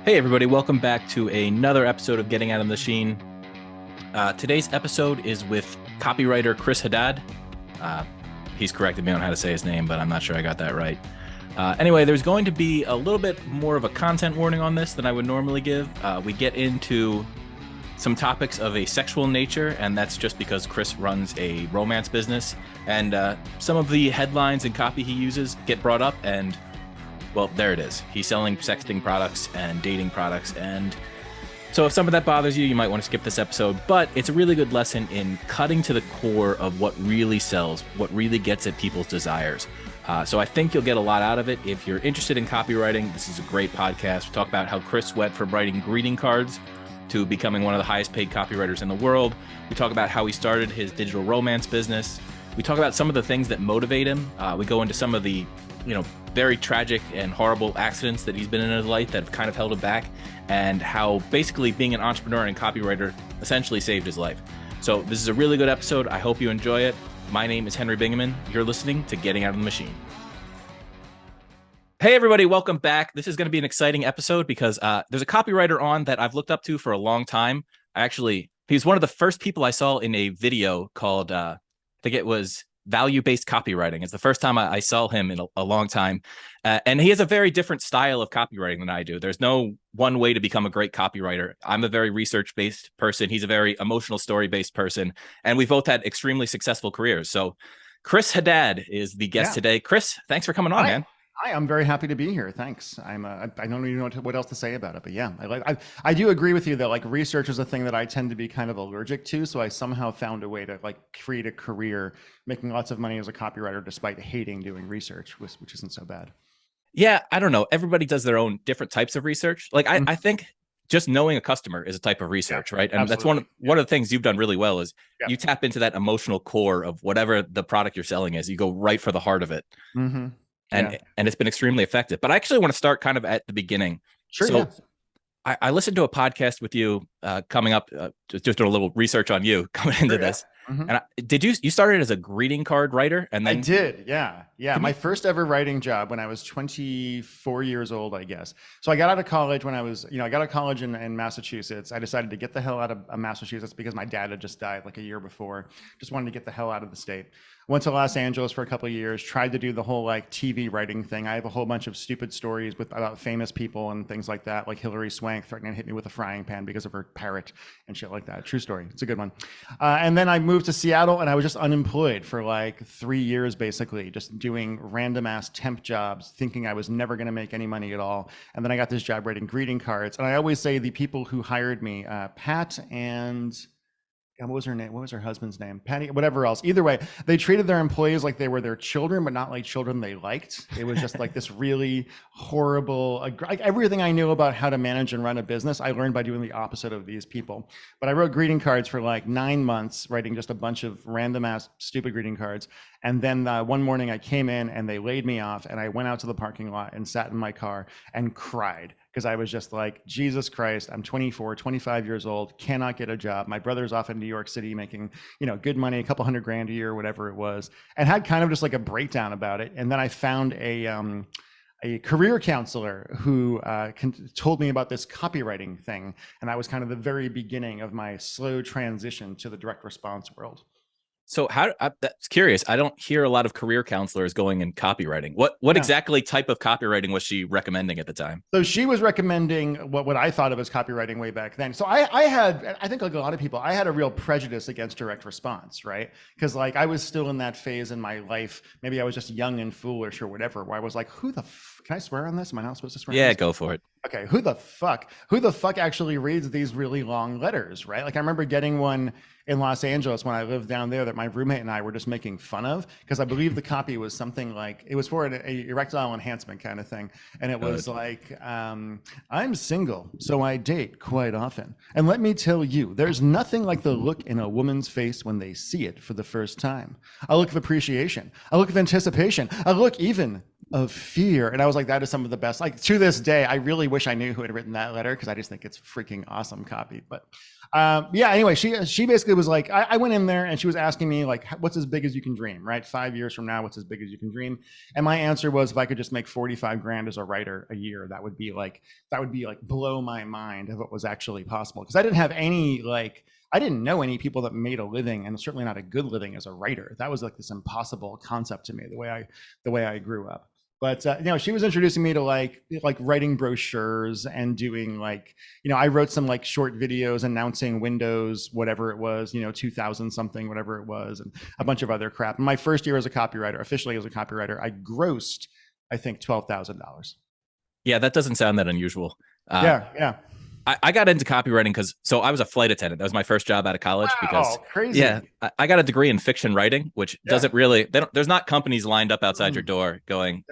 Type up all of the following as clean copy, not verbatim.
Hey everybody, welcome back to another episode of Getting Out of the Machine. Today's episode is with copywriter Chris Haddad. He's corrected me on how to say his name, but I'm not sure I got that right. Anyway, there's going to be a little bit more of a content warning on this than I would normally give. We get into some topics of a sexual nature, and that's just because Chris runs a romance business, and some of the headlines and copy he uses get brought up, and well, there it is. He's selling sexting products and dating products. And so if some of that bothers you, you might want to skip this episode. But it's a really good lesson in cutting to the core of what really sells, what really gets at people's desires. So I think you'll get a lot out of it. If you're interested in copywriting, this is a great podcast. We talk about how Chris went from writing greeting cards to becoming one of the highest paid copywriters in the world. We talk about how he started his digital romance business. We talk about some of the things that motivate him. We go into some of the very tragic and horrible accidents that he's been in his life that have kind of held him back, and how basically being an entrepreneur and copywriter essentially saved his life. So this is a really good episode. I hope you enjoy it. My name is Henry Bingaman. You're listening to Getting Out of the Machine. Hey everybody, welcome back. This is going to be an exciting episode because there's a copywriter on that I've looked up to for a long time. He's one of the first people I saw in a video called, I think it was value-based copywriting. It's the first time I saw him in a long time. And he has a very different style of copywriting than I do. There's no one way to become a great copywriter. I'm a very research-based person. He's a very emotional story-based person. And we both had extremely successful careers. So Chris Haddad is the guest today. Chris, thanks for coming on, man. Hi, I'm very happy to be here. Thanks. I don't even know what else to say about it, but yeah, I do agree with you that like research is a thing that I tend to be kind of allergic to. So I somehow found a way to like create a career making lots of money as a copywriter, despite hating doing research, which isn't so bad. Yeah, I don't know. Everybody does their own different types of research. Like I think just knowing a customer is a type of research, right? And absolutely. That's one of the things you've done really well is you tap into that emotional core of whatever the product you're selling is. You go right for the heart of it. Mm-hmm. And it's been extremely effective. But I actually want to start kind of at the beginning. Sure. So I listened to a podcast with you coming up, just doing a little research on you coming into this. Mm-hmm. And you started as a greeting card writer? And then I did. Yeah. My first ever writing job when I was 24 years old, I guess. So I got out of college when I was, I got out of college in Massachusetts. I decided to get the hell out of Massachusetts because my dad had just died like a year before. Just wanted to get the hell out of the state. Went to Los Angeles for a couple of years, tried to do the whole like TV writing thing. I have a whole bunch of stupid stories about famous people and things like that, like Hillary Swank threatening to hit me with a frying pan because of her parrot and shit like that. True story. It's a good one. And then I moved to Seattle and I was just unemployed for like 3 years, basically, just doing random ass temp jobs, thinking I was never going to make any money at all. And then I got this job writing greeting cards. And I always say the people who hired me, Pat and... what was her name? What was her husband's name? Patty, whatever else. Either way, they treated their employees like they were their children, but not like children they liked. It was just like this really horrible, like everything I knew about how to manage and run a business, I learned by doing the opposite of these people. But I wrote greeting cards for like 9 months, writing just a bunch of random ass stupid greeting cards. And then one morning I came in and they laid me off and I went out to the parking lot and sat in my car and cried. Because I was just like, Jesus Christ, I'm 24, 25 years old, cannot get a job. My brother's off in New York City making, good money, a couple $100,000 a year, whatever it was, and had kind of just like a breakdown about it. And then I found a career counselor who told me about this copywriting thing. And that was kind of the very beginning of my slow transition to the direct response world. So that's curious. I don't hear a lot of career counselors going in copywriting. What exactly type of copywriting was she recommending at the time? So she was recommending what I thought of as copywriting way back then. So I think like a lot of people, I had a real prejudice against direct response, right? Because like I was still in that phase in my life. Maybe I was just young and foolish or whatever, where I was like, can I swear on this? Am I not supposed to swear? Yeah, go for it. Okay, who the fuck actually reads these really long letters, right? Like I remember getting one in Los Angeles when I lived down there that my roommate and I were just making fun of, because I believe the copy was something like, it was for an erectile enhancement kind of thing. And it was like, I'm single, so I date quite often. And let me tell you, there's nothing like the look in a woman's face when they see it for the first time. A look of appreciation, a look of anticipation, a look even of fear. And I was like, that is some of the best. Like to this day, I really wish I knew who had written that letter because I just think it's freaking awesome copy. But yeah, anyway, she basically was like, I went in there and she was asking me like, what's as big as you can dream, right? 5 years from now, what's as big as you can dream? And my answer was, if I could just make 45 grand as a writer a year, that would be like blow my mind if it was actually possible. Because I didn't have any I didn't know any people that made a living, and certainly not a good living as a writer. That was like this impossible concept to me, the way I grew up. But she was introducing me to like writing brochures and doing I wrote some like short videos announcing Windows, whatever it was, 2000 something, whatever it was, and a bunch of other crap. In my first year as a copywriter, officially as a copywriter, I grossed, I think, $12,000. Yeah, that doesn't sound that unusual. Yeah. I got into copywriting because I was a flight attendant. That was my first job out of college. Wow, because crazy. Yeah, I got a degree in fiction writing, which doesn't really. There's not companies lined up outside your door going,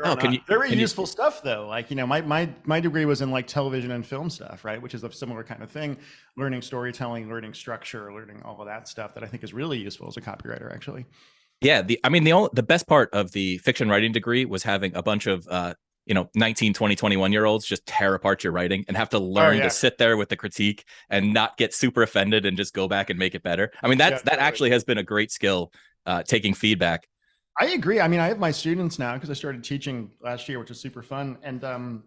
Very useful stuff though. My degree was in like television and film stuff, right? Which is a similar kind of thing, learning storytelling, learning structure, learning all of that stuff that I think is really useful as a copywriter, actually. Yeah, the best part of the fiction writing degree was having a bunch of 19, 20, 21-year-olds just tear apart your writing and have to learn to sit there with the critique and not get super offended and just go back and make it better. I mean, that actually has been a great skill, taking feedback. I agree. I mean, I have my students now because I started teaching last year, which is super fun. And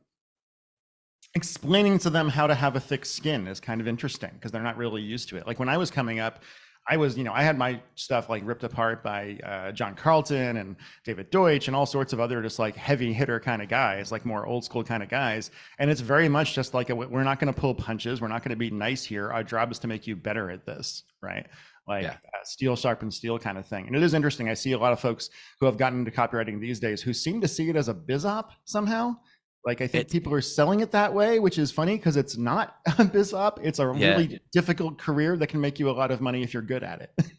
explaining to them how to have a thick skin is kind of interesting because they're not really used to it. Like when I was coming up, I had my stuff like ripped apart by John Carlton and David Deutsch and all sorts of other just like heavy hitter kind of guys, like more old school kind of guys. And it's very much just like, we're not going to pull punches. We're not going to be nice here. Our job is to make you better at this, right? Steel sharpens steel kind of thing. And it is interesting. I see a lot of folks who have gotten into copywriting these days who seem to see it as a biz op somehow. Like I think people are selling it that way, which is funny because it's not a biz op. It's a really difficult career that can make you a lot of money if you're good at it.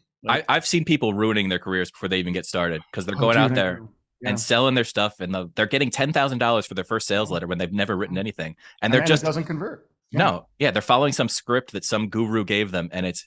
I've seen people ruining their careers before they even get started because they're going out there and selling their stuff, and they're getting $10,000 for their first sales letter when they've never written anything, and it doesn't convert. They're following some script that some guru gave them, and it's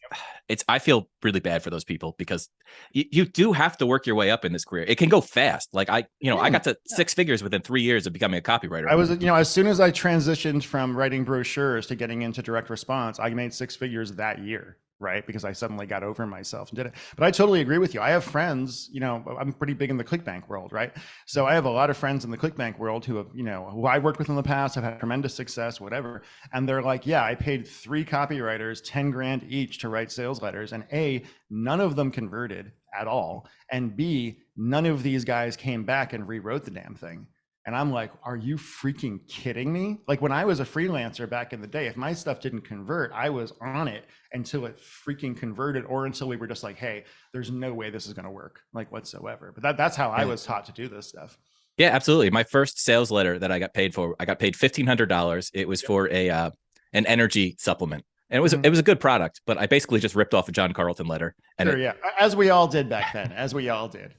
I feel really bad for those people because you do have to work your way up in this career. It can go fast. Like I got to 6 figures within 3 years of becoming a copywriter. I was, as soon as I transitioned from writing brochures to getting into direct response, I made 6 figures that year. Right? Because I suddenly got over myself and did it. But I totally agree with you. I have friends, I'm pretty big in the ClickBank world, right? So I have a lot of friends in the ClickBank world who have, who I worked with in the past, have had tremendous success, whatever. And they're like, yeah, I paid 3 copywriters 10 grand each to write sales letters. And A, none of them converted at all. And B, none of these guys came back and rewrote the damn thing. And I'm like, are you freaking kidding me? Like when I was a freelancer back in the day, if my stuff didn't convert, I was on it until it freaking converted, or until we were just like, hey, there's no way this is going to work, like whatsoever. But that's how I was taught to do this stuff. Yeah, absolutely. My first sales letter that I got paid for, I got paid $1,500. It was for an energy supplement. And it was a good product, but I basically just ripped off a John Carlton letter. And as we all did back then,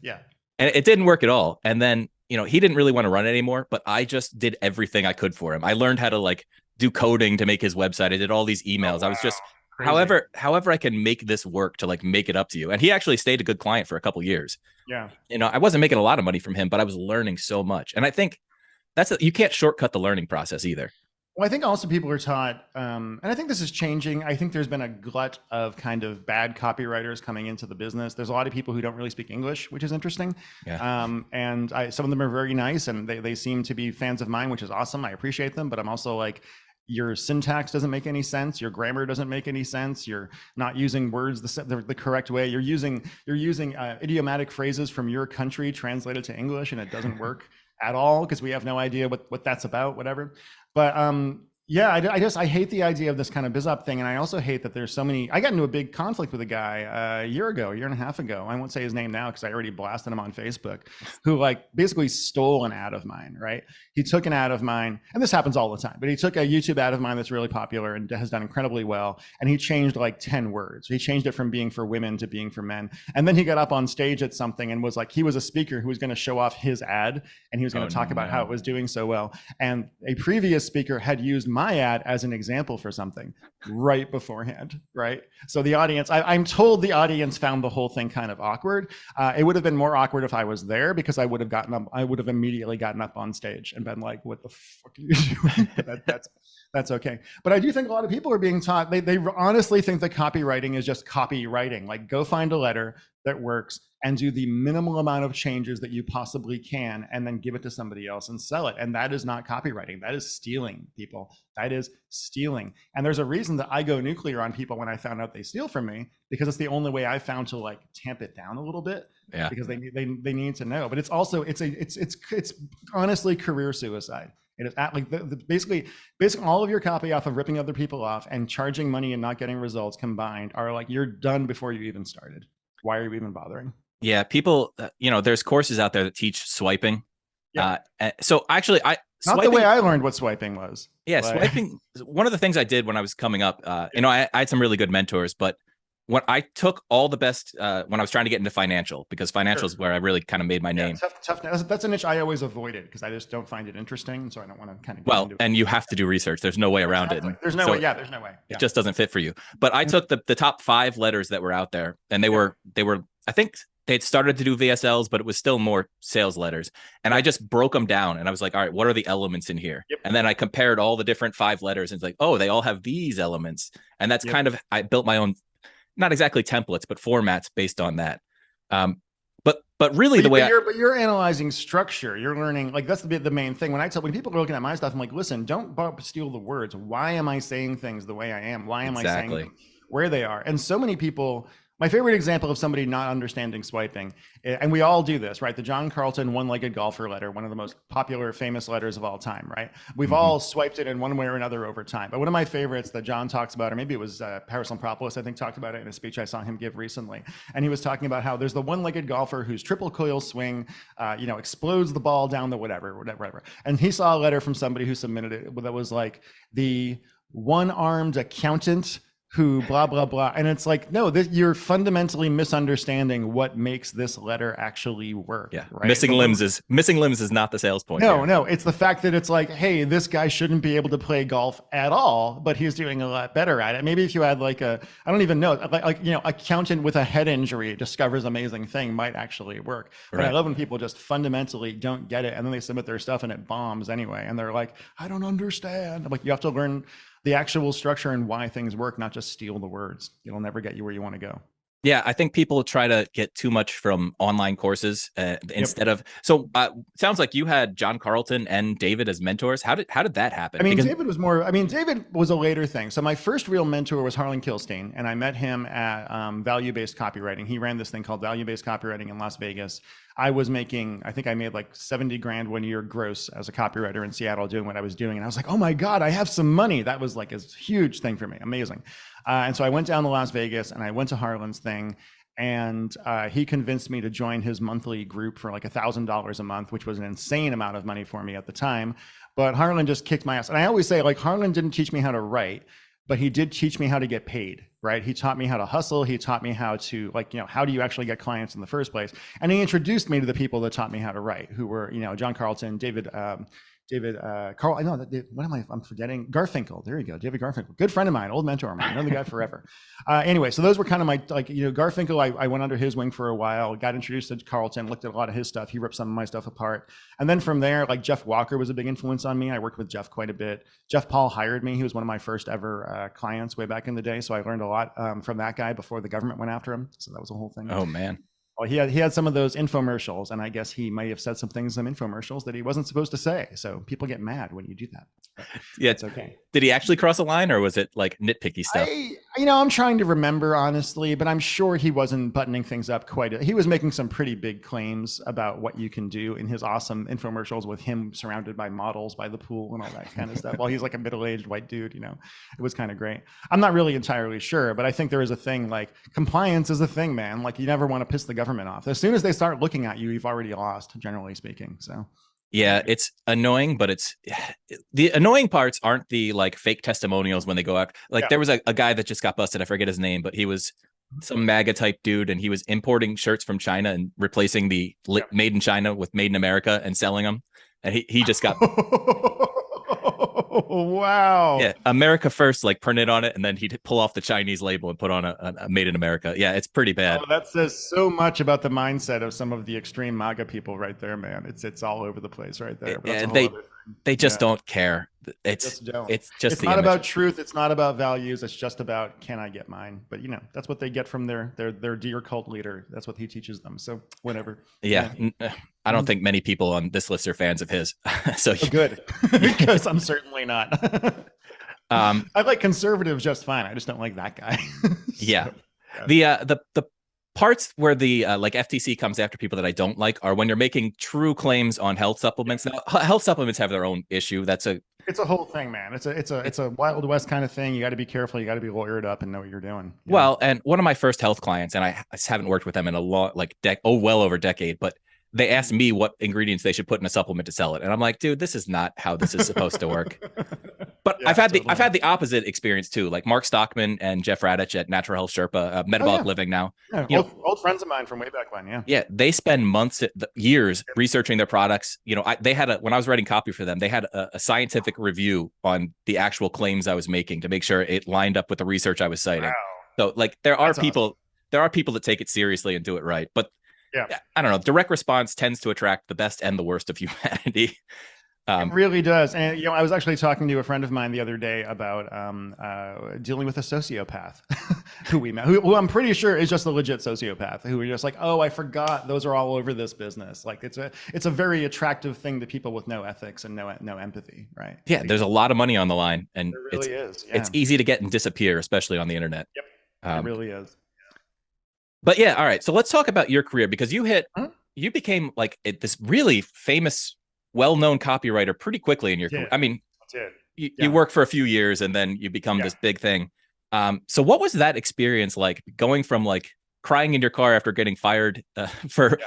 Yeah. And it didn't work at all. And then, he didn't really want to run it anymore, but I just did everything I could for him. I learned how to do coding to make his website. I did all these emails. Oh, wow. I was just, however I can make this work to make it up to you. And he actually stayed a good client for a couple of years. Yeah. I wasn't making a lot of money from him, but I was learning so much. And I think you can't shortcut the learning process either. Well, I think also people are taught, and I think this is changing. I think there's been a glut of kind of bad copywriters coming into the business. There's a lot of people who don't really speak English, which is interesting. Yeah. And some of them are very nice, and they seem to be fans of mine, which is awesome. I appreciate them, but I'm also like, your syntax doesn't make any sense. Your grammar doesn't make any sense. You're not using words the correct way. You're using idiomatic phrases from your country translated to English, and it doesn't work at all because we have no idea what that's about, whatever. But I hate the idea of this kind of biz up thing. And I also hate that there's so many. I got into a big conflict with a guy a year and a half ago. I won't say his name now because I already blasted him on Facebook, who basically stole an ad of mine, right? He took an ad of mine, and this happens all the time, but he took a YouTube ad of mine that's really popular and has done incredibly well. And he changed 10 words. He changed it from being for women to being for men. And then he got up on stage at something and was like, he was a speaker who was going to show off his ad, and he was going to talk about how it was doing so well. And a previous speaker had used my ad as an example for something right beforehand, right? So the audience, I'm told the audience found the whole thing kind of awkward. It would have been more awkward if I was there, because I would have immediately gotten up on stage and been like, what the fuck are you doing? That's okay. But I do think a lot of people are being taught, they honestly think that copywriting is just copywriting. Like, go find a letter that works and do the minimal amount of changes that you possibly can, and then give it to somebody else and sell it. And that is not copywriting. That is stealing, people. That is stealing. And there's a reason that I go nuclear on people when I found out they steal from me, because it's the only way I found to like tamp it down a little bit. Yeah. Because they need to know. But it's also, it's honestly career suicide. It is at like basically all of your copy off of ripping other people off and charging money and not getting results combined are like, you're done before you even started. Why are you even bothering? Yeah, people, there's courses out there that teach swiping. Yeah. So actually, not the way I learned what swiping was. Yeah, swiping. One of the things I did when I was coming up, I had some really good mentors, but when I took all the best when I was trying to get into financial, because financial is where I really kind of made my name. Tough. That's a niche I always avoided because I just don't find it interesting, so I don't want to kind of. Well, and you have to do research. There's no way around it. There's no way. Yeah, there's no way. It just doesn't fit for you. But I took the top 5 letters that were out there, and they were I think they'd started to do VSLs, but it was still more sales letters. And I just broke them down, and I was like, all right, what are the elements in here? And then I compared all the different 5 letters, and it's like, oh, they all have these elements. And that's kind of, I built my own, not exactly templates, but formats based on that. But really you're analyzing structure. You're learning, like, that's the main thing. When people are looking at my stuff, I'm like, listen, don't steal the words. Why am I saying things the way I am? Why am I saying them where they are? And so many people, my favorite example of somebody not understanding swiping, and we all do this, right? The John Carlton one-legged golfer letter, one of the most popular, famous letters of all time, right? We've all swiped it in one way or another over time. But one of my favorites that John talks about, or maybe it was Paris Lampropoulos, I think, talked about it in a speech I saw him give recently. And he was talking about how there's the one-legged golfer whose triple coil swing, explodes the ball down the whatever. And he saw a letter from somebody who submitted it that was like, the one-armed accountant who blah, blah, blah. And it's like, no, you're fundamentally misunderstanding what makes this letter actually work. Yeah. Right? Missing limbs is not the sales point. No, it's the fact that it's like, hey, this guy shouldn't be able to play golf at all, but he's doing a lot better at it. Maybe if you had like I don't even know, accountant with a head injury discovers amazing thing might actually work. But I love when people just fundamentally don't get it, and then they submit their stuff and it bombs anyway. And they're like, I don't understand. I'm like, you have to learn the actual structure and why things work, not just steal the words. It'll never get you where you want to go. Yeah, I think people try to get too much from online courses instead of. So sounds like you had John Carlton and David as mentors. How did that happen? David was more. David was a later thing. So my first real mentor was Harlan Kilstein, and I met him at Value-Based Copywriting. He ran this thing called Value-Based Copywriting in Las Vegas. I think I made like 70 grand 1 year gross as a copywriter in Seattle doing what I was doing. And I was like, oh my God, I have some money. That was like a huge thing for me. Amazing. And so I went down to Las Vegas and I went to Harlan's thing, and he convinced me to join his monthly group for like $1,000 a month, which was an insane amount of money for me at the time. But Harlan just kicked my ass. And I always say, like, Harlan didn't teach me how to write, but he did teach me how to get paid, right? He taught me how to hustle. He taught me how to, how do you actually get clients in the first place? And he introduced me to the people that taught me how to write, who were, John Carlton, Carl, I know that, I'm forgetting Garfinkel. There you go. David Garfinkel, good friend of mine, old mentor of mine, known the guy forever. Anyway, so those were kind of my, Garfinkel, I went under his wing for a while, got introduced to Carlton, looked at a lot of his stuff. He ripped some of my stuff apart. And then from there, like Jeff Walker was a big influence on me. I worked with Jeff quite a bit. Jeff Paul hired me. He was one of my first ever clients way back in the day. So I learned a lot from that guy before the government went after him. So that was a whole thing. Oh man. Well, he had some of those infomercials, and I guess he might have said some things in infomercials that he wasn't supposed to say. So people get mad when you do that. But yeah, it's okay. Did he actually cross a line, or was it like nitpicky stuff? I'm trying to remember honestly, but I'm sure he wasn't buttoning things up he was making some pretty big claims about what you can do in his awesome infomercials with him surrounded by models by the pool and all that kind of stuff. While he's like a middle-aged white dude, it was kind of great. I'm not really entirely sure, but I think there is a thing like compliance is a thing, man. Like you never want to piss the government off. As soon as they start looking at you, you've already lost, generally speaking. So yeah, it's annoying, but the annoying parts aren't the like fake testimonials when they go out. Like there was a guy that just got busted. I forget his name, but he was some MAGA type dude, and he was importing shirts from China and replacing the made in China with made in America and selling them. And he just got Wow. Yeah, America First, like print it on it, and then he'd pull off the Chinese label and put on a Made in America. Yeah, it's pretty bad. Oh, that says so much about the mindset of some of the extreme MAGA people right there, man. It's all over the place right there. But that's a And whole other thing. they just Yeah, don't care. just don't. It's just It's the not image. about truth. It's not about values. It's just about can I get mine? But that's what they get from their dear cult leader. That's what he teaches them. So whatever. Yeah, Yeah. I don't think many people on this list are fans of his. So Oh, good, because I'm certainly not. um, I like conservatives just fine. I just don't like that guy. yeah, So, yeah. the parts where the like FTC comes after people that I don't like are when you're making true claims on health supplements. Now, health supplements have their own issue. It's a whole thing, man. It's a Wild West kind of thing. You got to be careful. You got to be lawyered up and know what you're doing. Well, and one of my first health clients, and I haven't worked with them in a long, like, well over a decade, but they asked me what ingredients they should put in a supplement to sell it, and I'm like, dude, this is not how this is supposed to work. But Yeah, I've had the opposite experience too, like Mark Stockman and Jeff Radich at Natural Health Sherpa, Metabolic Living now. Yeah, old friends of mine from way back when. Yeah. Yeah, they spend months, years researching their products. They had when I was writing copy for them, they had a scientific review on the actual claims I was making to make sure it lined up with the research I was citing. Wow. So, like, That's awesome. there are people that take it seriously and do it right. But Yeah. I don't know. Direct response tends to attract the best and the worst of humanity. It really does. And I was actually talking to a friend of mine the other day about dealing with a sociopath who we met, who I'm pretty sure is just a legit sociopath, who were just like, oh, I forgot those are all over this business. Like it's a very attractive thing to people with no ethics and no empathy, right? Yeah, there's a lot of money on the line, and There really is. Yeah. it's easy to get and disappear, especially on the internet. Yep. It really is. But yeah, all right. So let's talk about your career, because Huh? you became like this really famous, well-known copywriter pretty quickly in your career. I mean, you work for a few years and then you become this big thing. So what was that experience like, going from like crying in your car after getting fired for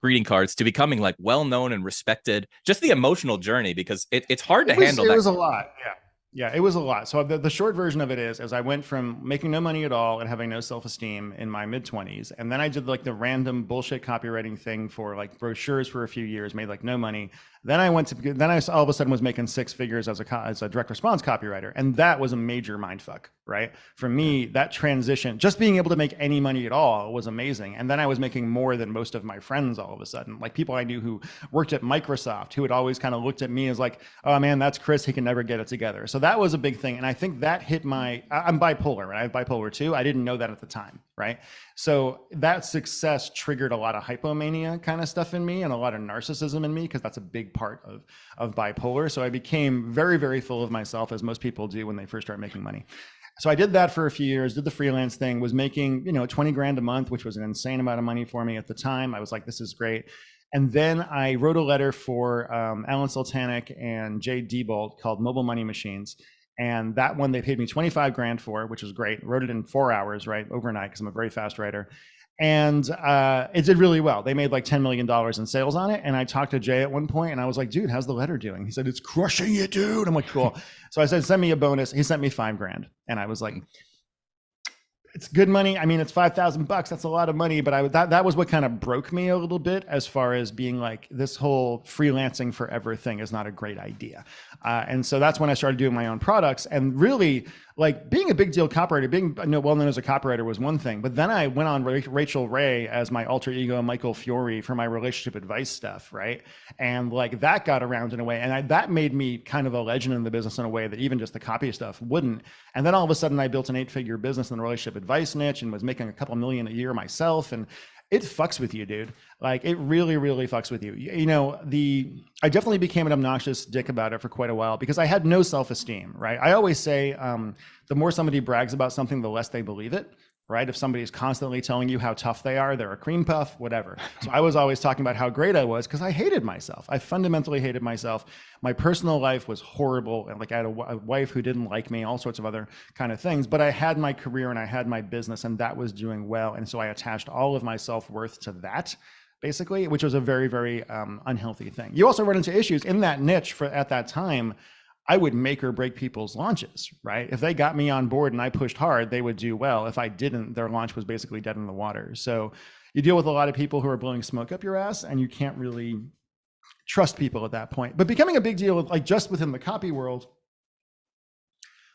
greeting cards to becoming like well-known and respected? Just the emotional journey, because it's hard to handle. It was a lot. Yeah. Yeah, it was a lot. So the short version of it is I went from making no money at all and having no self-esteem in my mid-20s. And then I did like the random bullshit copywriting thing for like brochures for a few years, made like no money. Then I all of a sudden was making six figures as a direct response copywriter. And that was a major mindfuck, right? For me, that transition, just being able to make any money at all was amazing. And then I was making more than most of my friends all of a sudden. Like people I knew who worked at Microsoft, who had always kind of looked at me as like, oh man, that's Chris, he can never get it together. So that was a big thing. And I think that hit I'm bipolar, right? I have bipolar too. I didn't know that at the time, right? So that success triggered a lot of hypomania kind of stuff in me and a lot of narcissism in me, because that's a big part of bipolar. So I became very, very full of myself, as most people do when they first start making money. So I did that for a few years, did the freelance thing, was making, 20 grand a month, which was an insane amount of money for me at the time. I was like, this is great. And then I wrote a letter for Alan Sultanic and Jay Diebold called Mobile Money Machines. And that one they paid me 25 grand for, which was great. Wrote it in 4 hours, right, overnight, because I'm a very fast writer. And it did really well. They made like $10 million in sales on it. And I talked to Jay at one point and I was like, dude, how's the letter doing? He said, it's crushing you, dude. I'm like, cool. So I said, send me a bonus. He sent me 5 grand. And I was like, it's good money. I mean, it's $5,000. That's a lot of money, but that was what kind of broke me a little bit, as far as being like, this whole freelancing forever thing is not a great idea. And so that's when I started doing my own products, and really like being a big deal copywriter, being well known as a copywriter was one thing, but then I went on Rachel Ray as my alter ego, Michael Fiore, for my relationship advice stuff, right? And like that got around in a way, and that made me kind of a legend in the business in a way that even just the copy stuff wouldn't. And then all of a sudden I built an 8-figure business in the relationship advice niche and was making a couple million a year myself. And it fucks with you, dude. Like it really, really fucks with you. I definitely became an obnoxious dick about it for quite a while, because I had no self-esteem, right? I always say, the more somebody brags about something, the less they believe it, right? If somebody's constantly telling you how tough they are, they're a cream puff, whatever. So I was always talking about how great I was, because I hated myself. I fundamentally hated myself. My personal life was horrible. And like I had a wife who didn't like me, all sorts of other kind of things, but I had my career and I had my business, and that was doing well. And so I attached all of my self-worth to that, basically, which was a very, very unhealthy thing. You also run into issues in that niche at that time. I would make or break people's launches, right? If they got me on board and I pushed hard, they would do well. If I didn't, their launch was basically dead in the water. So you deal with a lot of people who are blowing smoke up your ass, and you can't really trust people at that point. But becoming a big deal, like just within the copy world,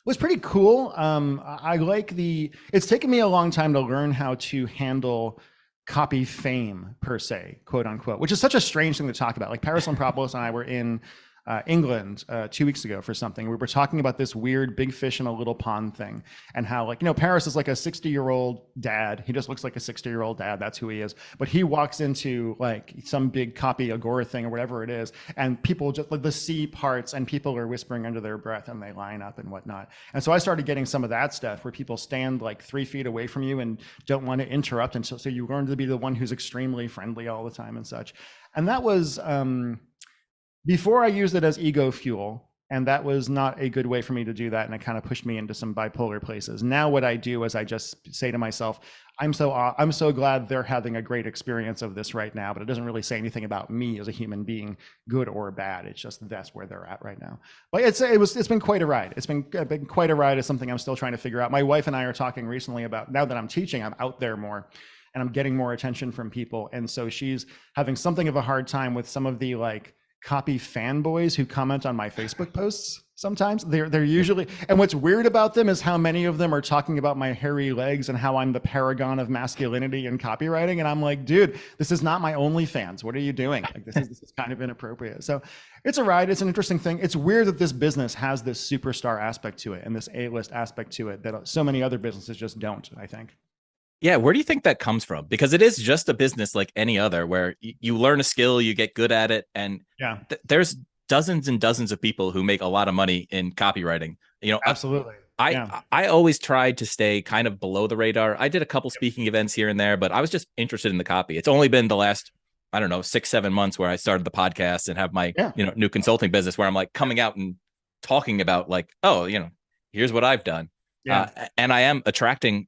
was pretty cool. I like it's taken me a long time to learn how to handle copy fame per se, quote unquote, which is such a strange thing to talk about. Like Paris Lampropoulos and I were in England 2 weeks ago for something. We were talking about this weird big fish in a little pond thing, and how, like, Paris is like a 60-year-old dad. He just looks like a 60-year-old dad. That's who he is. But he walks into like some big copy agora thing or whatever it is, and people just like the sea parts and people are whispering under their breath and they line up and whatnot. And so I started getting some of that stuff where people stand like 3 feet away from you and don't want to interrupt. And so you learn to be the one who's extremely friendly all the time and such. And that was, before I used it as ego fuel, and that was not a good way for me to do that, and it kind of pushed me into some bipolar places. Now what I do is I just say to myself, I'm so glad they're having a great experience of this right now, but it doesn't really say anything about me as a human being, good or bad. It's just that's where they're at right now. But it's been quite a ride. It's been quite a ride. It's something I'm still trying to figure out. My wife and I are talking recently about, now that I'm teaching, I'm out there more and I'm getting more attention from people, and so she's having something of a hard time with some of the like copy fanboys who comment on my Facebook posts. Sometimes they're usually, and what's weird about them is how many of them are talking about my hairy legs and how I'm the paragon of masculinity in copywriting. And I'm like, dude, this is not my OnlyFans. What are you doing? Like, this is kind of inappropriate. So it's a ride. It's an interesting thing. It's weird that this business has this superstar aspect to it and this A-list aspect to it that so many other businesses just don't, I think. Yeah, where do you think that comes from? Because it is just a business like any other, where you learn a skill, you get good at it, and there's dozens and dozens of people who make a lot of money in copywriting. Absolutely. I always tried to stay kind of below the radar. I did a couple speaking events here and there, but I was just interested in the copy. It's only been the last, I don't know, 6-7 months where I started the podcast and have my new consulting business where I'm like coming out and talking about like, oh, here's what I've done. And I am attracting,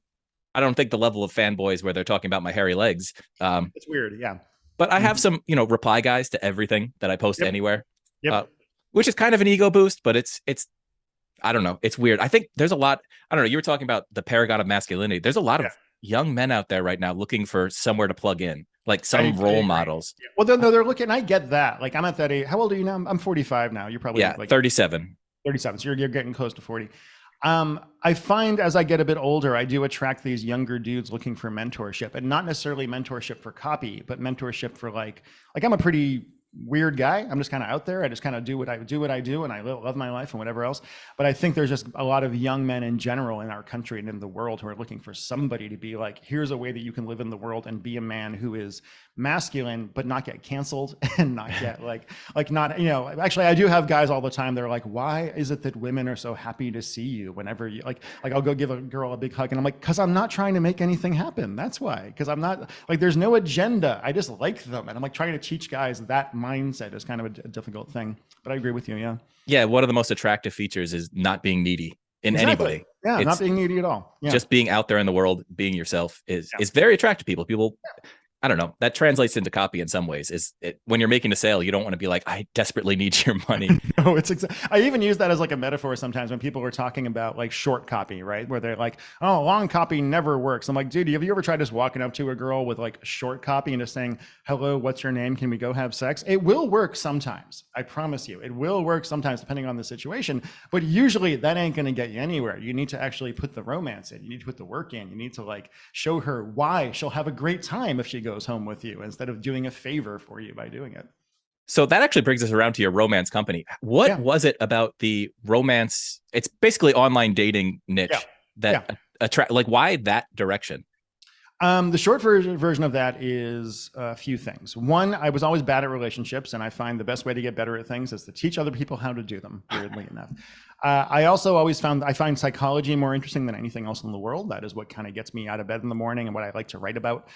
I don't think the level of fanboys where they're talking about my hairy legs. It's weird. Yeah. But I have some, reply guys to everything that I post anywhere, Yep. Which is kind of an ego boost, but it's, I don't know. It's weird. I think there's a lot, I don't know. You were talking about the paragon of masculinity. There's a lot of young men out there right now looking for somewhere to plug in, like some role models. Well, they're looking, I get that. Like I'm at that age. How old are you now? I'm 45 now. You're probably like 37. 37. So you're getting close to 40. I find as I get a bit older, I do attract these younger dudes looking for mentorship, and not necessarily mentorship for copy, but mentorship for like I'm a pretty weird guy. I'm just kind of out there. I just kind of do what I do, and I love my life and whatever else. But I think there's just a lot of young men in general in our country and in the world who are looking for somebody to be like, here's a way that you can live in the world and be a man who is masculine, but not get canceled and not get like not, actually I do have guys all the time. They're like, why is it that women are so happy to see you whenever you like I'll go give a girl a big hug and I'm like, cause I'm not trying to make anything happen. That's why. Cause I'm not like, there's no agenda. I just like them. And I'm like trying to teach guys that mindset is kind of a difficult thing, but I agree with you. Yeah. Yeah. One of the most attractive features is not being needy in anybody. Yeah. It's not being needy at all. Yeah. Just being out there in the world, being yourself is very attractive to people. I don't know. That translates into copy in some ways. When you're making a sale, you don't want to be like, I desperately need your money. No, I even use that as like a metaphor sometimes when people are talking about like short copy, right? Where they're like, oh, long copy never works. I'm like, dude, have you ever tried just walking up to a girl with like short copy and just saying, hello, what's your name? Can we go have sex? It will work sometimes. I promise you. It will work sometimes depending on the situation. But usually that ain't going to get you anywhere. You need to actually put the romance in. You need to put the work in. You need to like show her why she'll have a great time if she goes home with you instead of doing a favor for you by doing it. So that actually brings us around to your romance company. What was it about the romance? It's basically online dating niche that attract, like why that direction? The short version of that is a few things. One, I was always bad at relationships, and I find the best way to get better at things is to teach other people how to do them, weirdly enough. I also always find psychology more interesting than anything else in the world. That is what kind of gets me out of bed in the morning and what I like to write about.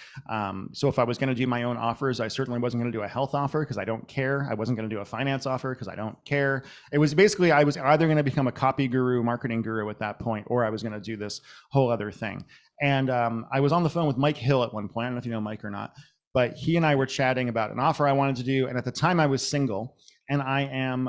So if I was going to do my own offers, I certainly wasn't going to do a health offer because I don't care. I wasn't going to do a finance offer because I don't care. It was basically, I was either going to become a copy guru, marketing guru at that point, or I was going to do this whole other thing. And I was on the phone with Mike Hill at one point. I don't know if you know Mike or not, but he and I were chatting about an offer I wanted to do. And at the time I was single, and I am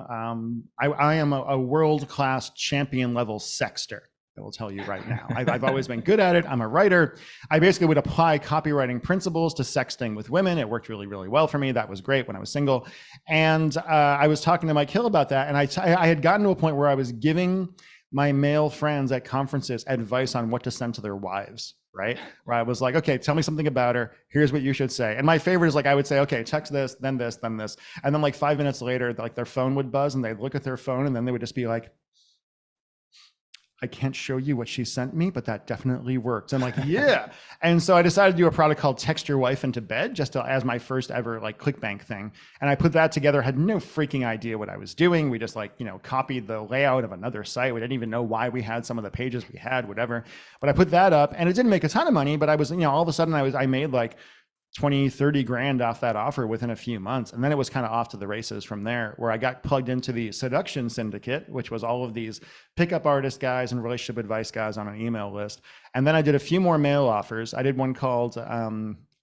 a world-class champion level sexter. I will tell you right now. I've always been good at it. I'm a writer. I basically would apply copywriting principles to sexting with women. It worked really, really well for me. That was great when I was single. And I was talking to Mike Hill about that. And I had gotten to a point where I was giving my male friends at conferences advice on what to send to their wives, right? Where I was like, okay, tell me something about her. Here's what you should say. And my favorite is like, I would say, okay, text this, then this, then this. And then like 5 minutes later, like their phone would buzz and they'd look at their phone and then they would just be like, I can't show you what she sent me, but that definitely works. I'm like, yeah. And so I decided to do a product called Text Your Wife into Bed, just as my first ever like ClickBank thing. And I put that together, had no freaking idea what I was doing. We just like, you know, copied the layout of another site. We didn't even know why we had some of the pages we had, whatever. But I put that up and it didn't make a ton of money, but I was, you know, all of a sudden I made like 20, 30 grand off that offer within a few months. And then it was kind of off to the races from there, where I got plugged into the Seduction Syndicate, which was all of these pickup artist guys and relationship advice guys on an email list. And then I did a few more mail offers. I did one called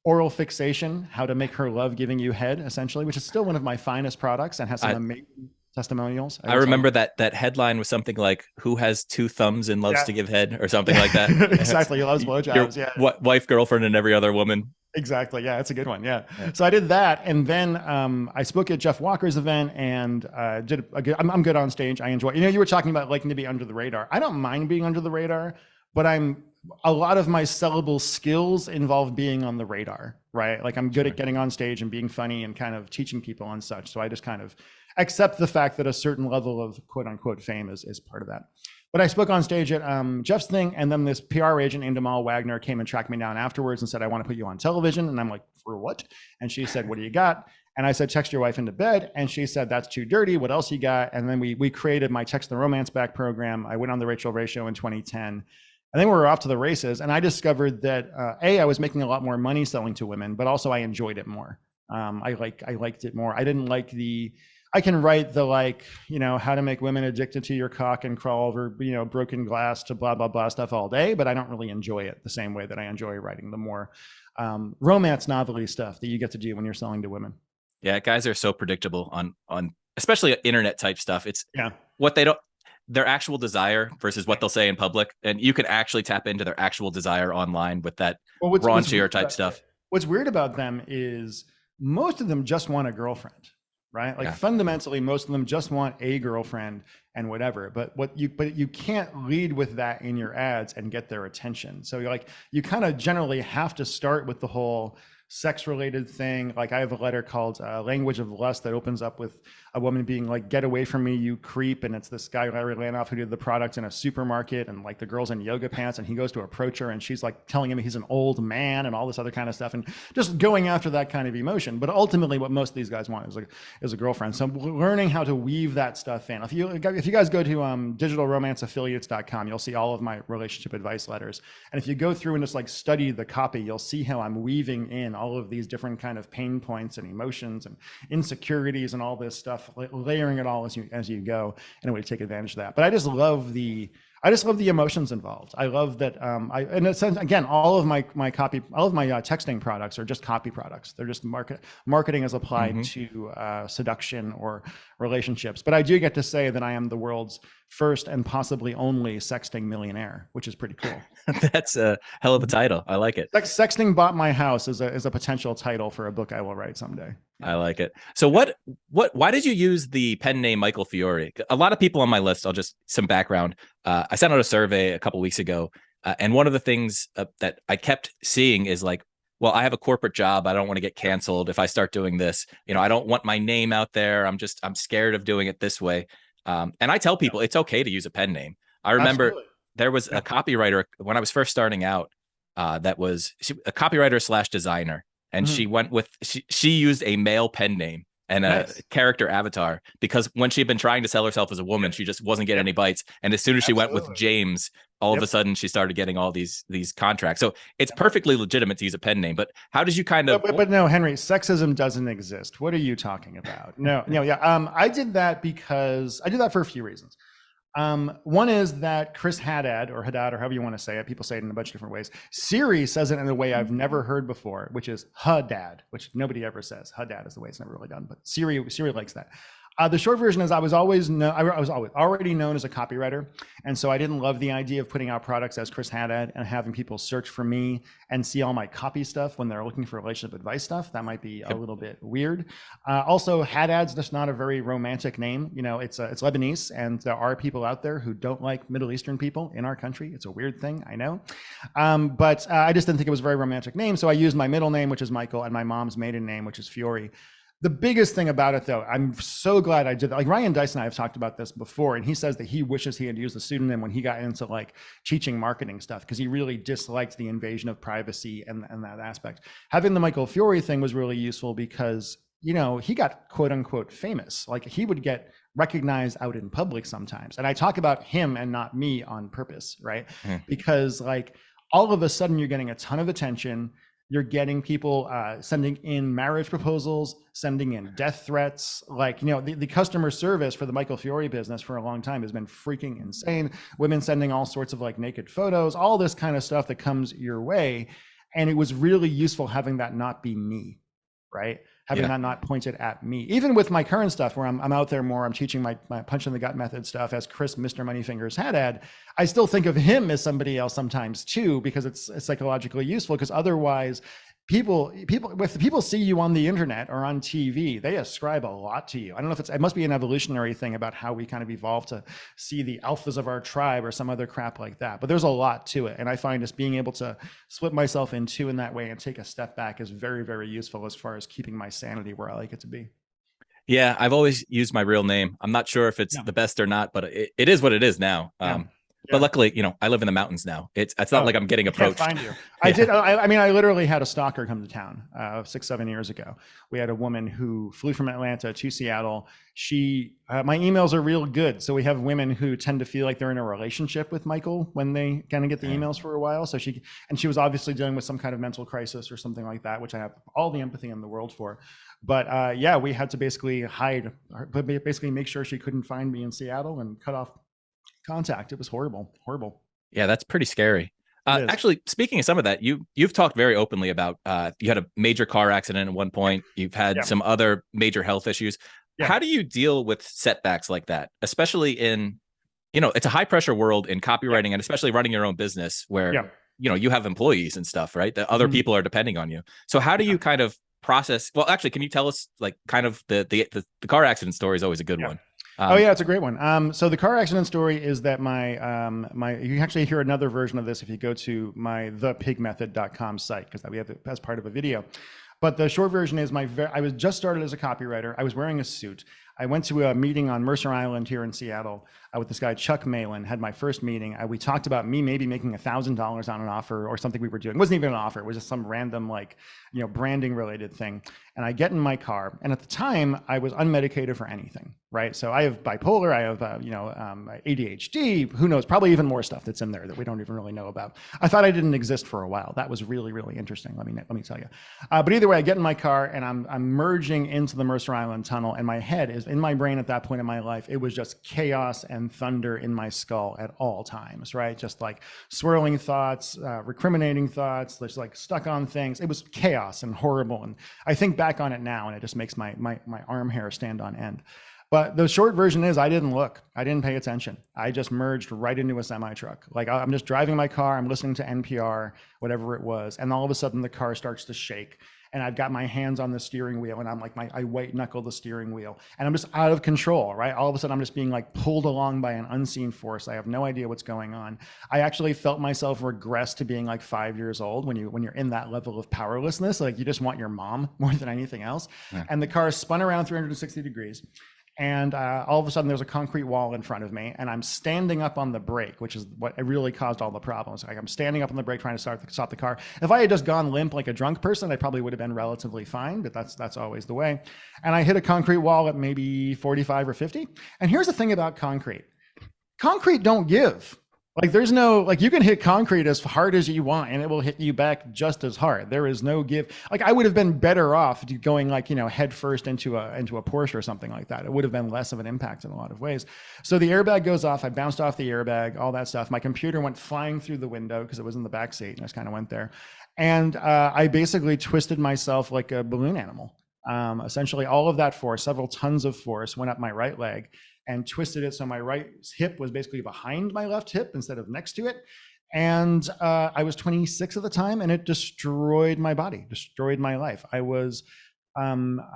Oral Fixation, How to Make Her Love Giving You Head, essentially, which is still one of my finest products and has some amazing testimonials. I remember that headline was something like, who has two thumbs and loves to give head, or something like that. Exactly. He loves blowjobs. Yeah. Wife, girlfriend, and every other woman. Exactly. Yeah, it's a good one. Yeah. So I did that. And then I spoke at Jeff Walker's event and did a good, I'm good on stage. I enjoy, you know, you were talking about liking to be under the radar. I don't mind being under the radar, but a lot of my sellable skills involve being on the radar, right? Like I'm good at getting on stage and being funny and kind of teaching people and such. So I just kind of accept the fact that a certain level of quote unquote fame is part of that. But I spoke on stage at Jeff's thing, and then this PR agent named Amal Wagner came and tracked me down afterwards and said, I want to put you on television. And I'm like, for what? And she said, what do you got? And I said, text your wife into bed. And she said, that's too dirty. What else you got? And then we created my Text the Romance Back program. I went on the Rachel Ray Show in 2010. And then we were off to the races. And I discovered that, I was making a lot more money selling to women, but also I enjoyed it more. I liked it more. I didn't like I can write the like, you know, how to make women addicted to your cock and crawl over, you know, broken glass to blah, blah, blah stuff all day, but I don't really enjoy it the same way that I enjoy writing the more romance novelty stuff that you get to do when you're selling to women. Yeah, guys are so predictable on especially internet type stuff. It's what their actual desire versus what they'll say in public. And you can actually tap into their actual desire online with that raunchier type stuff. What's weird about them is most of them just want a girlfriend. Right? Like fundamentally, most of them just want a girlfriend and whatever, but you can't lead with that in your ads and get their attention. So you kind of generally have to start with the whole sex related thing. Like I have a letter called Language of Lust that opens up with a woman being like, get away from me, you creep. And it's this guy, Larry Lanoff, who did the product in a supermarket, and like the girl's in yoga pants and he goes to approach her and she's like telling him he's an old man and all this other kind of stuff, and just going after that kind of emotion. But ultimately what most of these guys want is a girlfriend. So learning how to weave that stuff in. If you guys go to digitalromanceaffiliates.com, you'll see all of my relationship advice letters. And if you go through and just like study the copy, you'll see how I'm weaving in all of these different kind of pain points and emotions and insecurities and all this stuff, layering it all as you go in a way to take advantage of that. But I just love the emotions involved. I love that. In a sense, again, all of my texting products are just copy products. They're just marketing as applied to seduction or relationships. But I do get to say that I am the world's first and possibly only sexting millionaire, which is pretty cool. That's a hell of a title. I like it. Sexting Bought My House is a potential title for a book I will write someday. I like it. So why did you use the pen name Michael Fiore? A lot of people on my list, I'll just some background. I sent out a survey a couple of weeks ago. And one of the things that I kept seeing is like, well, I have a corporate job. I don't want to get canceled if I start doing this. You know, I don't want my name out there. I'm scared of doing it this way. And I tell people it's okay to use a pen name. I remember there was a copywriter when I was first starting out that was a copywriter / designer. And she went with, she used a male pen name and a character avatar, because when she'd been trying to sell herself as a woman, she just wasn't getting any bites. And as soon as she went with James, all of a sudden she started getting all these contracts. So it's perfectly legitimate to use a pen name, but how did you kind of... But no, Henry, sexism doesn't exist. What are you talking about? No, yeah. I did that for a few reasons. One is that Chris Haddad or however you want to say it, people say it in a bunch of different ways. Siri says it in a way I've never heard before, which is Haddad, which nobody ever says. Haddad is the way it's never really done, but Siri likes that. The short version is I was always already known as a copywriter, and so I didn't love the idea of putting out products as Chris Haddad and having people search for me and see all my copy stuff when they're looking for relationship advice stuff. That might be a little bit weird. Also, Haddad's just not a very romantic name. You know, it's Lebanese, and there are people out there who don't like Middle Eastern people in our country. It's a weird thing, I know, but I just didn't think it was a very romantic name, so I used my middle name, which is Michael, and my mom's maiden name, which is Fiore. The biggest thing about it, though, I'm so glad I did that. Like Ryan Dice and I have talked about this before, and he says that he wishes he had used the pseudonym when he got into like teaching marketing stuff because he really disliked the invasion of privacy and that aspect. Having the Michael Fiore thing was really useful because, you know, he got quote unquote famous. Like he would get recognized out in public sometimes. And I talk about him and not me on purpose, right? Because like all of a sudden you're getting a ton of attention. You're getting people sending in marriage proposals, sending in death threats. Like, you know, the customer service for the Michael Fiore business for a long time has been freaking insane. Women sending all sorts of like naked photos, all this kind of stuff that comes your way. And it was really useful having that not be me, right? Having that not pointed at me. Even with my current stuff where I'm out there more, I'm teaching my punch in the gut method stuff as Chris, Mr. Moneyfingers Haddad. I still think of him as somebody else sometimes too, because it's psychologically useful, because otherwise people if people see you on the internet or on TV, they ascribe a lot to you. I don't know if it must be an evolutionary thing about how we kind of evolved to see the alphas of our tribe or some other crap like that. But there's a lot to it. And I find just being able to split myself in two in that way and take a step back is very, very useful as far as keeping my sanity where I like it to be. Yeah, I've always used my real name. I'm not sure if it's the best or not, but it is what it is now. But luckily, you know, I live in the mountains now. It's not like I'm getting approached. I can't find you. I mean, I literally had a stalker come to town 6-7 years ago. We had a woman who flew from Atlanta to Seattle. My emails are real good. So we have women who tend to feel like they're in a relationship with Michael when they kind of get the emails for a while. So she was obviously dealing with some kind of mental crisis or something like that, which I have all the empathy in the world for. But yeah, we had to basically basically make sure she couldn't find me in Seattle and cut off contact. It was horrible. Yeah, that's pretty scary. Actually, speaking of some of that, you've talked very openly about you had a major car accident at one point. You've had some other major health issues. How do you deal with setbacks like that, especially in, you know, it's a high pressure world in copywriting and especially running your own business where, you know, you have employees and stuff, right? That other people are depending on you. So how do you kind of process? Well, actually, can you tell us like kind of the car accident story is always a good one. Oh yeah, it's a great one. So the car accident story is that you can actually hear another version of this if you go to my thepigmethod.com site, because we have it as part of a video. But the short version is I was just started as a copywriter. I was wearing a suit. I went to a meeting on Mercer Island here in Seattle with this guy, Chuck Malin, had my first meeting. We talked about me maybe making $1,000 on an offer or something we were doing. It wasn't even an offer. It was just some random, like, you know, branding related thing. And I get in my car. And at the time I was unmedicated for anything, right? So I have bipolar, I have, ADHD, who knows, probably even more stuff that's in there that we don't even really know about. I thought I didn't exist for a while. That was really, really interesting. Let me tell you. But either way, I get in my car and I'm merging into the Mercer Island tunnel, and my head is in my brain at that point in my life. It was just chaos and thunder in my skull at all times, right? Just like swirling thoughts, recriminating thoughts, just like stuck on things. It was chaos and horrible. And I think back on it now and it just makes my arm hair stand on end. But the short version is I didn't look. I didn't pay attention. I just merged right into a semi truck. Like I'm just driving my car. I'm listening to NPR, whatever it was. And all of a sudden the car starts to shake. And I've got my hands on the steering wheel and I'm like, I white knuckle the steering wheel and I'm just out of control, right? All of a sudden I'm just being like pulled along by an unseen force. I have no idea what's going on. I actually felt myself regress to being like 5 years old when you're in that level of powerlessness. Like you just want your mom more than anything else. Yeah. And the car spun around 360 degrees. And all of a sudden there's a concrete wall in front of me and I'm standing up on the brake, which is what really caused all the problems. Like I'm standing up on the brake trying to stop the car. If I had just gone limp like a drunk person, I probably would have been relatively fine, but that's always the way. And I hit a concrete wall at maybe 45 or 50. And here's the thing about concrete. Concrete don't give. Like there's no, like you can hit concrete as hard as you want and it will hit you back just as hard. There is no give. Like I would have been better off going like, you know, head first into a Porsche or something like that. It would have been less of an impact in a lot of ways. So the airbag goes off. I bounced off the airbag, all that stuff. My computer went flying through the window because it was in the back seat and I just kind of went there. And I basically twisted myself like a balloon animal. Essentially all of that force, several tons of force, went up my right leg and twisted it so my right hip was basically behind my left hip instead of next to it. And I was 26 at the time, and it destroyed my body, destroyed my life. I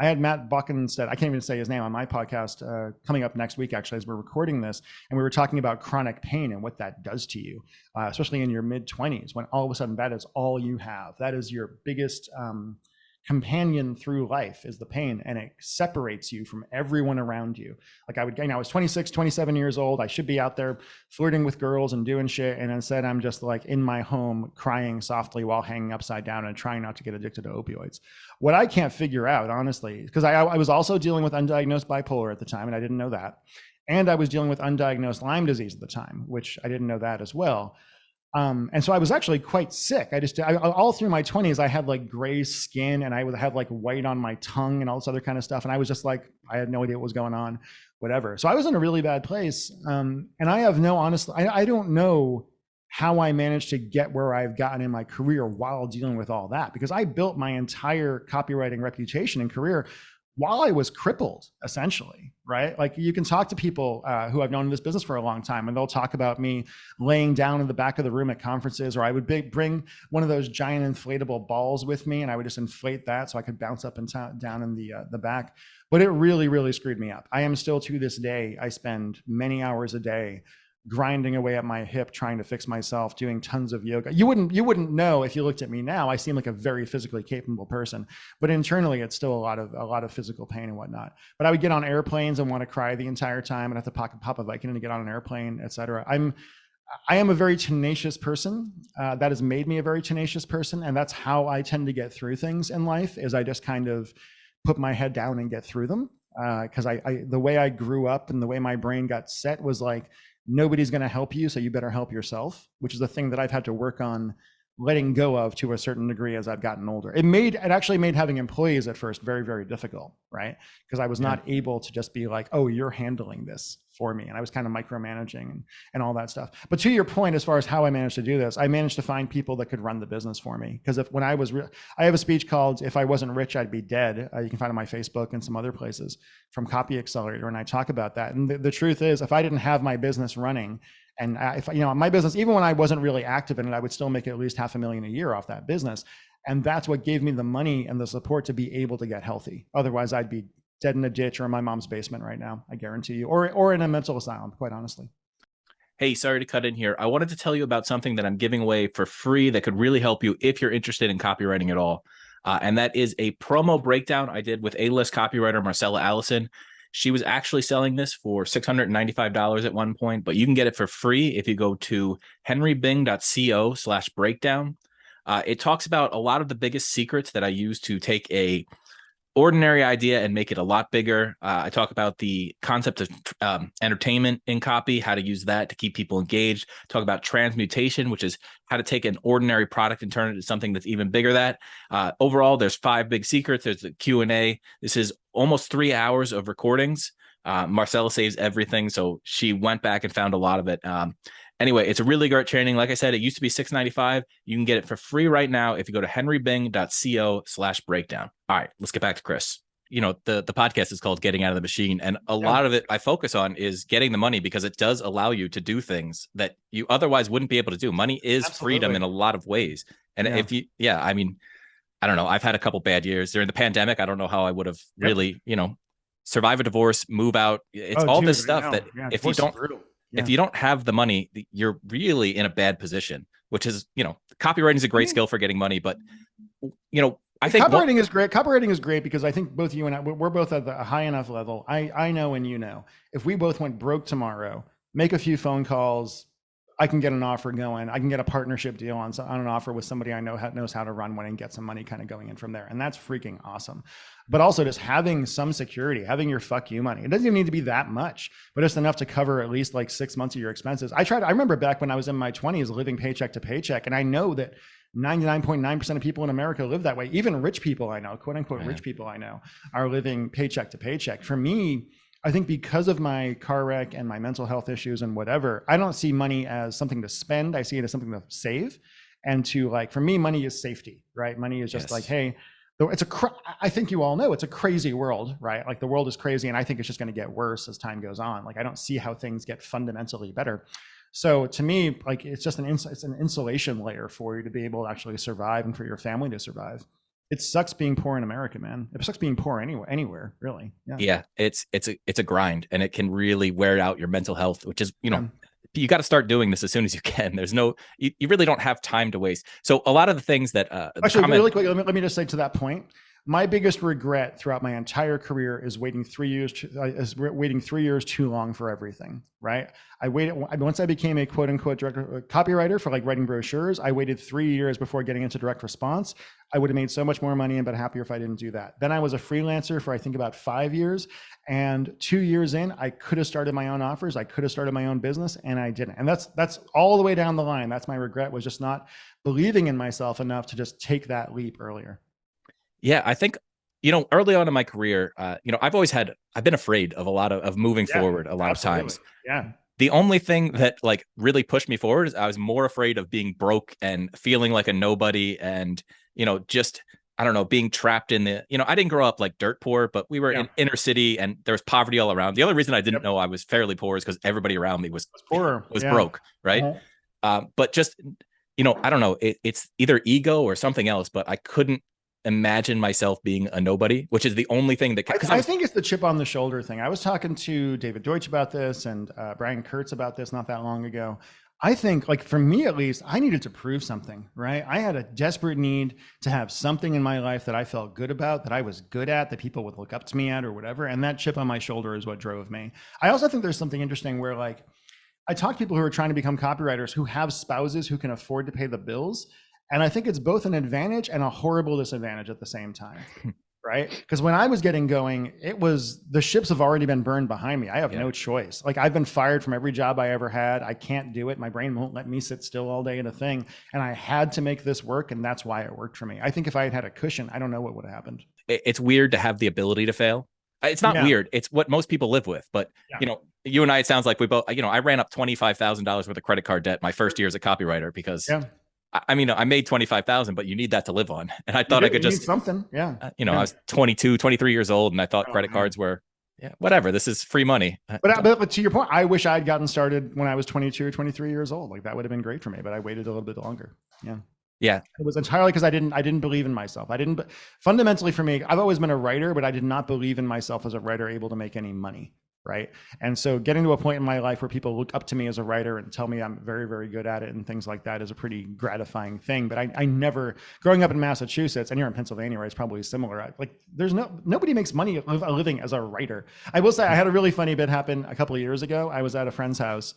had Matt Buckenstead, I can't even say his name, on my podcast coming up next week, actually, as we're recording this. And we were talking about chronic pain and what that does to you, especially in your mid-20s, when all of a sudden that is all you have. That is your biggest companion through life, is the pain, and it separates you from everyone around you. Like I was 26, 27 years old. I should be out there flirting with girls and doing shit. And instead I'm just like in my home crying softly while hanging upside down and trying not to get addicted to opioids. What I can't figure out, honestly, because I was also dealing with undiagnosed bipolar at the time, and I didn't know that. And I was dealing with undiagnosed Lyme disease at the time, which I didn't know that as well. And so I was actually quite sick. All through my 20s, I had like gray skin, and I would have like white on my tongue and all this other kind of stuff. And I was just like, I had no idea what was going on, whatever. So I was in a really bad place. And I have I don't know how I managed to get where I've gotten in my career while dealing with all that, because I built my entire copywriting reputation and career while I was crippled, essentially, right? Like you can talk to people who I've known in this business for a long time, and they'll talk about me laying down in the back of the room at conferences, or I would bring one of those giant inflatable balls with me, and I would just inflate that so I could bounce up and down in the back. But it really, really screwed me up. I am still, to this day, I spend many hours a day grinding away at my hip, trying to fix myself, doing tons of yoga. You wouldn't know if you looked at me now. I seem like a very physically capable person, but internally it's still a lot of physical pain and whatnot. But I would get on airplanes and want to cry the entire time, and have to pop a Vicodin to get on an airplane, etc. I am a very tenacious person. That has made me a very tenacious person, and that's how I tend to get through things in life. Is I just kind of put my head down and get through them. Because the way I grew up and the way my brain got set was like, nobody's going to help you, so you better help yourself, which is the thing that I've had to work on letting go of to a certain degree as I've gotten older. It actually made having employees at first very, very difficult, right? Because I was not able to just be like, oh, you're handling this for me. And I was kind of micromanaging and all that stuff. But to your point, as far as how I managed to do this, I managed to find people that could run the business for me. Because I have a speech called "If I Wasn't Rich, I'd Be Dead." You can find it on my Facebook and some other places, from Copy Accelerator. And I talk about that. And the truth is, if I didn't have my business running, and if my business, even when I wasn't really active in it, I would still make at least $500,000 a year off that business. And that's what gave me the money and the support to be able to get healthy. Otherwise, I'd be dead in a ditch or in my mom's basement right now, I guarantee you, or in a mental asylum, quite honestly. Hey, sorry to cut in here. I wanted to tell you about something that I'm giving away for free that could really help you if you're interested in copywriting at all. And that is a promo breakdown I did with A-list copywriter Marcella Allison. She was actually selling this for $695 at one point, but you can get it for free if you go to henrybing.co/breakdown. It talks about a lot of the biggest secrets that I use to take a ordinary idea and make it a lot bigger. I talk about the concept of entertainment in copy, how to use that to keep people engaged. Talk about transmutation, which is how to take an ordinary product and turn it into something that's even bigger. Overall, there's 5 big secrets. There's the Q&A. This is almost 3 hours of recordings. Marcella saves everything, so she went back and found a lot of it. Anyway, it's a really great training. Like I said, it used to be $695. You can get it for free right now if you go to henrybing.co/breakdown. All right, let's get back to Chris. The podcast is called Getting Out of the Machine, and a lot of it I focus on is getting the money, because it does allow you to do things that you otherwise wouldn't be able to do. Money is freedom in a lot of ways. And I mean, I don't know. I've had a couple bad years during the pandemic. I don't know how I would have really, survive a divorce, move out. It's this stuff that if you don't... Yeah. If you don't have the money, you're really in a bad position, which is, copywriting is a great skill for getting money. But, I think copywriting is great. Copywriting is great because I think both you and I, we're both at a high enough level. I know, and if we both went broke tomorrow, make a few phone calls, I can get an offer going. I can get a partnership deal on an offer with somebody I know knows how to run one and get some money kind of going in from there. And that's freaking awesome. But also just having some security, having your fuck you money. It doesn't even need to be that much, but just enough to cover at least like 6 months of your expenses. I remember back when I was in my 20s living paycheck to paycheck. And I know that 99.9% of people in America live that way. Even rich people I know, quote unquote, rich people I know, are living paycheck to paycheck. For me, I think because of my car wreck and my mental health issues and whatever, I don't see money as something to spend. I see it as something to save. And for me, money is safety, right? Money is just like, hey, though I think you all know it's a crazy world, right? Like the world is crazy, and I think it's just going to get worse as time goes on. Like I don't see how things get fundamentally better. So to me, like it's just it's an insulation layer for you to be able to actually survive and for your family to survive. It sucks being poor in America, man. It sucks being poor anywhere, really. Yeah. Yeah, it's a grind, and it can really wear out your mental health, which is, you got to start doing this as soon as you can. There's you really don't have time to waste. So a lot of the things that actually, really quick, let me just say to that point, my biggest regret throughout my entire career is waiting 3 years too long for everything, right? Once I became a quote unquote copywriter for like writing brochures, I waited 3 years before getting into direct response. I would have made so much more money and been happier if I didn't do that. Then I was a freelancer for I think about 5 years, and 2 years in, I could have started my own offers. I could have started my own business, and I didn't. And that's all the way down the line. That's my regret, was just not believing in myself enough to just take that leap earlier. Yeah, I think, early on in my career, I've been afraid of a lot of moving forward a lot of times. Yeah. The only thing that like really pushed me forward is I was more afraid of being broke and feeling like a nobody, and, just, I don't know, being trapped in the, I didn't grow up like dirt poor, but we were in inner city and there was poverty all around. The only reason I didn't know I was fairly poor is because everybody around me was broke. Right. But just, I don't know, it's either ego or something else, but I couldn't imagine myself being a nobody, which is the only thing that I think it's the chip on the shoulder thing. I was talking to David Deutsch about this and Brian Kurtz about this not that long ago. I think, like, for me at least, I needed to prove something, right? I had a desperate need to have something in my life that I felt good about, that I was good at, that people would look up to me at or whatever. And that chip on my shoulder is what drove me. I also think there's something interesting where, like, I talk to people who are trying to become copywriters who have spouses who can afford to pay the bills. And I think it's both an advantage and a horrible disadvantage at the same time, right? Because when I was getting going, the ships have already been burned behind me. I have no choice. Like, I've been fired from every job I ever had. I can't do it. My brain won't let me sit still all day in a thing. And I had to make this work. And that's why it worked for me. I think if I had had a cushion, I don't know what would have happened. It's weird to have the ability to fail. It's not weird. It's what most people live with. But, you and I, it sounds like we both, I ran up $25,000 worth of credit card debt my first year as a copywriter because I made 25,000, but you need that to live on. And I thought I could just something. Yeah. I was 22, 23 years old, and I thought credit cards were, whatever. This is free money. But to your point, I wish I'd gotten started when I was 22 or 23 years old. Like, that would have been great for me, but I waited a little bit longer. Yeah. Yeah. It was entirely because I didn't believe in myself. Fundamentally for me, I've always been a writer, but I did not believe in myself as a writer able to make any money. Right. And so getting to a point in my life where people look up to me as a writer and tell me I'm very, very good at it and things like that is a pretty gratifying thing. But I never, growing up in Massachusetts, and you're in Pennsylvania, right, it's probably similar. Like, nobody makes money a living as a writer. I will say I had a really funny bit happen a couple of years ago. I was at a friend's house.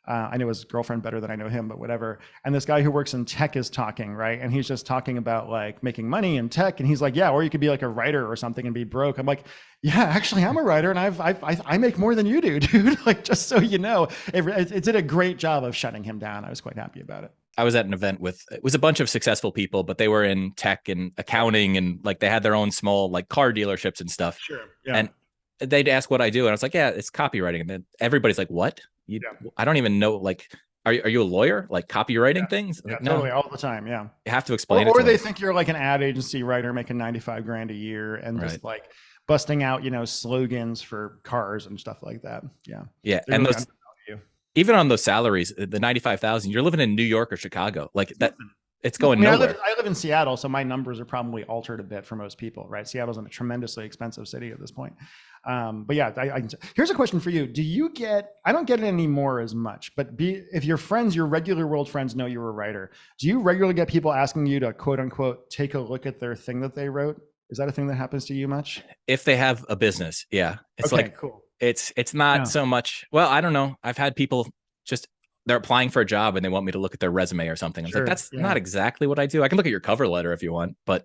I know his girlfriend better than I know him, but whatever. And this guy who works in tech is talking, right? And he's just talking about like making money in tech. And he's like, yeah, or you could be like a writer or something and be broke. I'm like, yeah, actually I'm a writer and I make more than you do, dude. Like, just so you know, it did a great job of shutting him down. I was quite happy about it. I was at an event it was a bunch of successful people, but they were in tech and accounting, and like they had their own small like car dealerships and stuff. Sure. Yeah. And they'd ask what I do. And I was like, yeah, it's copywriting. And then everybody's like, what? I don't even know. Like, are you a lawyer? Like copywriting things? Yeah, like, totally, all the time. Yeah. You have to explain it. Or they them. think you're like an ad agency writer making 95 grand a year and just like busting out, slogans for cars and stuff like that. Yeah. Yeah. And those, even on those salaries, the 95,000, you're living in New York or Chicago. Like that. It's going nowhere. I live in Seattle, so my numbers are probably altered a bit for most people, right? Seattle's a tremendously expensive city at this point. But yeah, here's a question for you. I don't get it anymore as much, but if your regular world friends know you're a writer, do you regularly get people asking you to quote unquote, take a look at their thing that they wrote? Is that a thing that happens to you much? If they have a business. Yeah. It's okay, cool. It's not so much. Well, I don't know. I've had people they're applying for a job and they want me to look at their resume or something. I'm like, that's not exactly what I do. I can look at your cover letter if you want, but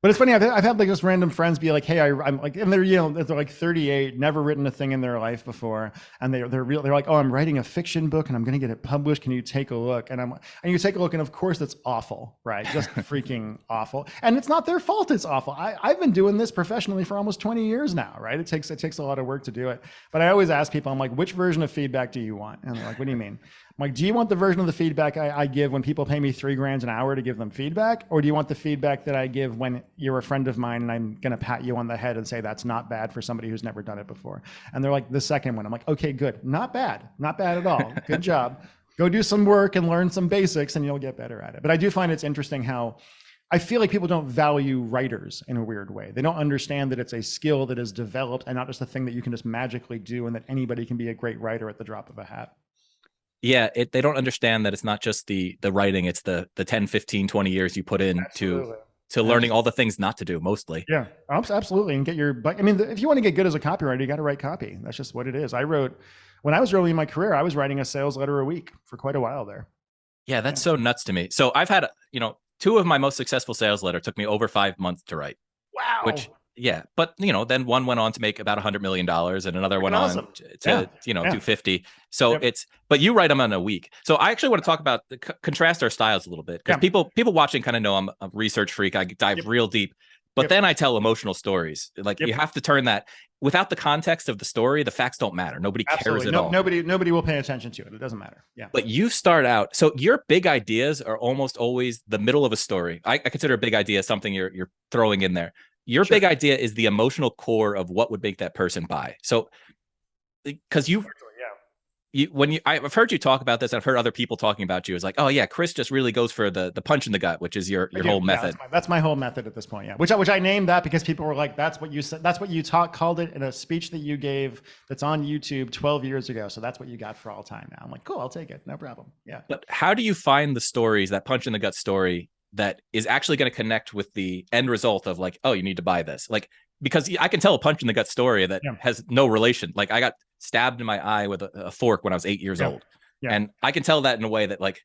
But it's funny. I've had like this random friends be like, "Hey, I'm like," and they're they're like 38, never written a thing in their life before, and they're like, "Oh, I'm writing a fiction book and I'm going to get it published. Can you take a look?" And you take a look, and of course it's awful, right? Just freaking awful. And it's not their fault. It's awful. I've been doing this professionally for almost 20 years now, right? It takes a lot of work to do it. But I always ask people, I'm like, "Which version of feedback do you want?" And they're like, "What do you mean?" I'm like, do you want the version of the feedback I give when people pay me $3,000 an hour to give them feedback? Or do you want the feedback that I give when you're a friend of mine and I'm going to pat you on the head and say, that's not bad for somebody who's never done it before? And they're like, the second one. I'm like, okay, good. Not bad. Not bad at all. Good job. Go do some work and learn some basics and you'll get better at it. But I do find it's interesting how I feel like people don't value writers in a weird way. They don't understand that it's a skill that is developed and not just a thing that you can just magically do, and that anybody can be a great writer at the drop of a hat. Yeah, they don't understand that it's not just the writing, it's the 10, 15, 20 years you put in to learning all the things not to do mostly. Yeah, absolutely. And get your, I mean, if you want to get good as a copywriter, you got to write copy. That's just what it is. When I was early in my career, I was writing a sales letter a week for quite a while there. Yeah, that's so nuts to me. So I've had, two of my most successful sales letter took me over 5 months to write. Wow. Which, yeah, but then one went on to make about $100 million and another went on to do 50. So but you write them in a week. So I actually want to talk about contrast our styles a little bit, because people watching kind of know I'm a research freak. I dive real deep, but then I tell emotional stories. Like you have to turn that. Without the context of the story, the facts don't matter. Nobody cares at all. Nobody will pay attention to it. It doesn't matter. Yeah. But you start out, so your big ideas are almost always the middle of a story. I consider a big idea something you're throwing in there. Your big idea is the emotional core of what would make that person buy. So, because I've heard you talk about this, I've heard other people talking about you. It's like, oh yeah, Chris just really goes for the punch in the gut, which is your whole method. That's my whole method at this point. Yeah. Which I named that because people were like, that's what you said. That's what you called it in a speech that you gave that's on YouTube 12 years ago. So that's what you got for all time now. I'm like, cool, I'll take it. No problem. Yeah. But how do you find the stories, that punch in the gut story, that is actually going to connect with the end result of like, oh, you need to buy this? Like, because I can tell a punch in the gut story that has no relation. Like I got stabbed in my eye with a fork when I was 8 years old. Yeah. And I can tell that in a way that like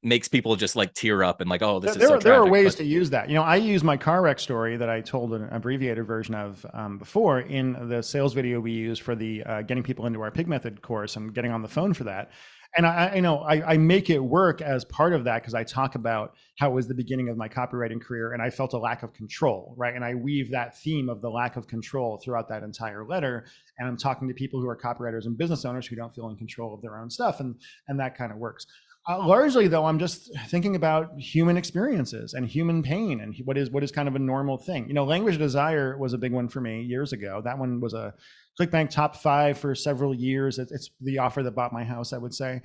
makes people just like tear up and like, oh, this is so tragic. There are ways to use that. I use my car wreck story that I told an abbreviated version of before in the sales video we use for the getting people into our Pig Method course and getting on the phone for that. And I make it work as part of that because I talk about how it was the beginning of my copywriting career and I felt a lack of control, right? And I weave that theme of the lack of control throughout that entire letter. And I'm talking to people who are copywriters and business owners who don't feel in control of their own stuff. And that kind of works. Largely, though, I'm just thinking about human experiences and human pain and what is kind of a normal thing. Language desire was a big one for me years ago. That one was a ClickBank top 5 for several years. It's the offer that bought my house, I would say.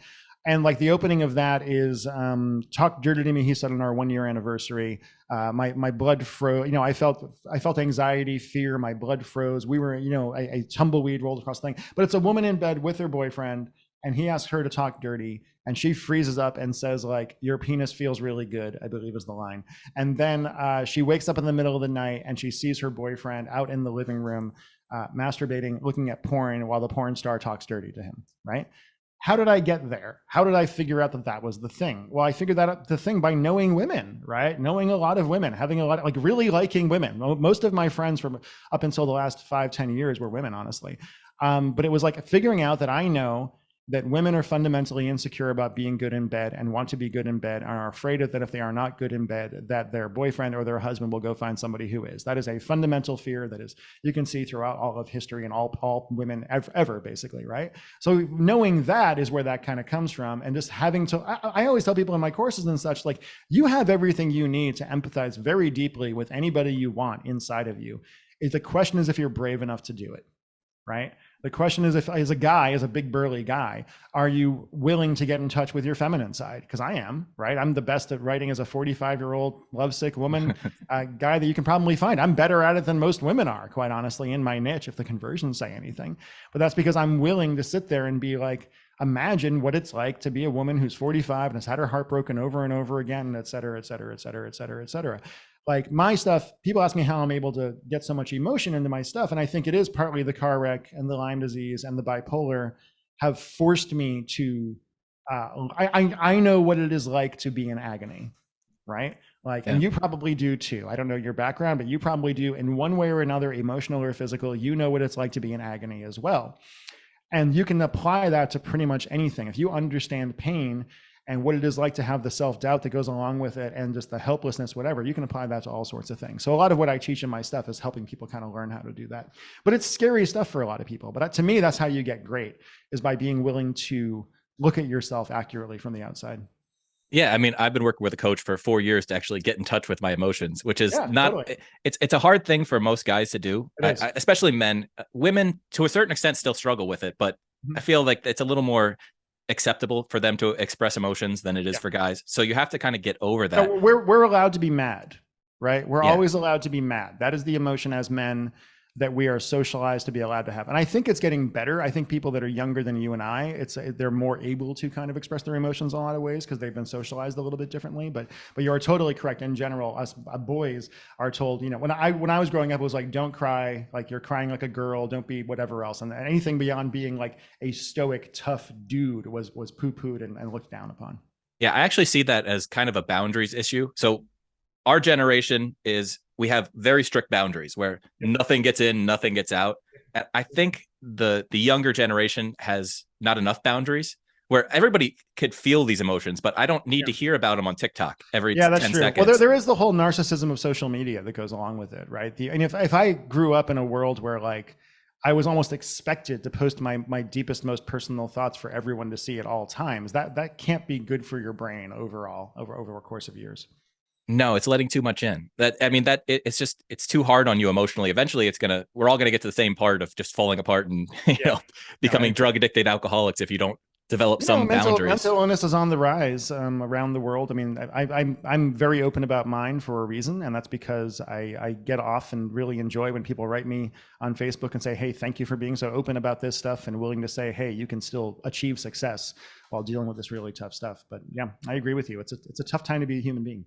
And like the opening of that is talk dirty to me, he said, on our 1 year anniversary. My blood froze. I felt anxiety, fear. My blood froze. We were, a tumbleweed rolled across the thing. But it's a woman in bed with her boyfriend, and he asks her to talk dirty, and she freezes up and says, like, your penis feels really good, I believe is the line. And then she wakes up in the middle of the night and she sees her boyfriend out in the living room masturbating, looking at porn while the porn star talks dirty to him, right? How did I get there? How did I figure out that was the thing? Well, I figured that out the thing by knowing women, right? Knowing a lot of women, having a lot of, like, really liking women. Most of my friends from up until the last 5-10 years were women, honestly. But it was like figuring out that I know that women are fundamentally insecure about being good in bed and want to be good in bed and are afraid that if they are not good in bed, that their boyfriend or their husband will go find somebody who is. That is a fundamental fear that is, you can see throughout all of history and all women ever, basically, right? So knowing that is where that kind of comes from, and just having to, I always tell people in my courses and such, like, you have everything you need to empathize very deeply with anybody you want inside of you. The question is if you're brave enough to do it, right? The question is, if as a big burly guy, are you willing to get in touch with your feminine side? Because I am, right? I'm the best at writing as a 45-year-old lovesick woman guy that you can probably find. I'm better at it than most women are, quite honestly, in my niche, if the conversions say anything. But that's because I'm willing to sit there and be like, imagine what it's like to be a woman who's 45 and has had her heart broken over and over again, et cetera, et cetera, et cetera, et cetera, et cetera. Like my stuff, people ask me how I'm able to get so much emotion into my stuff. And I think it is partly the car wreck and the Lyme disease and the bipolar have forced me to, I know what it is like to be in agony, right? Like, and you probably do too. I don't know your background, but you probably do in one way or another, emotional or physical. You know what it's like to be in agony as well. And you can apply that to pretty much anything. If you understand pain and what it is like to have the self-doubt that goes along with it and just the helplessness, whatever, you can apply that to all sorts of things. So a lot of what I teach in my stuff is helping people kind of learn how to do that. But it's scary stuff for a lot of people. But to me, that's how you get great, is by being willing to look at yourself accurately from the outside. Yeah, I mean, I've been working with a coach for 4 years to actually get in touch with my emotions, which is Yeah, not. totally. It's a hard thing for most guys to do, It is. especially men. Women, to a certain extent, still struggle with it, but I Mhm. feel like it's a little more acceptable for them to express emotions than it is Yeah. for guys. So you have to kind of get over No, that. we're allowed to be mad, right? We're Yeah. always allowed to be mad. That is the emotion as men that we are socialized to be allowed to have. And I think it's getting better. I think people that are younger than you and I, they're more able to kind of express their emotions in a lot of ways because they've been socialized a little bit differently. But you are totally correct. In general, us boys are told, you know, when I was growing up, it was like, don't cry, like you're crying like a girl, don't be whatever else. And anything beyond being like a stoic, tough dude was poo-pooed and looked down upon. Yeah, I actually see that as kind of a boundaries issue. So our generation we have very strict boundaries where nothing gets in, nothing gets out. And I think the younger generation has not enough boundaries where everybody could feel these emotions, but I don't need to hear about them on TikTok every Yeah, that's 10 true. seconds. Well, there is the whole narcissism of social media that goes along with it, right? And if I grew up in a world where like I was almost expected to post my deepest, most personal thoughts for everyone to see at all times, that can't be good for your brain overall over a course of years. No, it's letting too much in. It's too hard on you emotionally. Eventually we're all gonna get to the same part of just falling apart and becoming drug addicted alcoholics if you don't develop some boundaries. Mental illness is on the rise around the world. I mean, I'm very open about mine for a reason, and that's because I get off and really enjoy when people write me on Facebook and say, hey, thank you for being so open about this stuff and willing to say, hey, you can still achieve success while dealing with this really tough stuff. But yeah, I agree with you. It's a tough time to be a human being.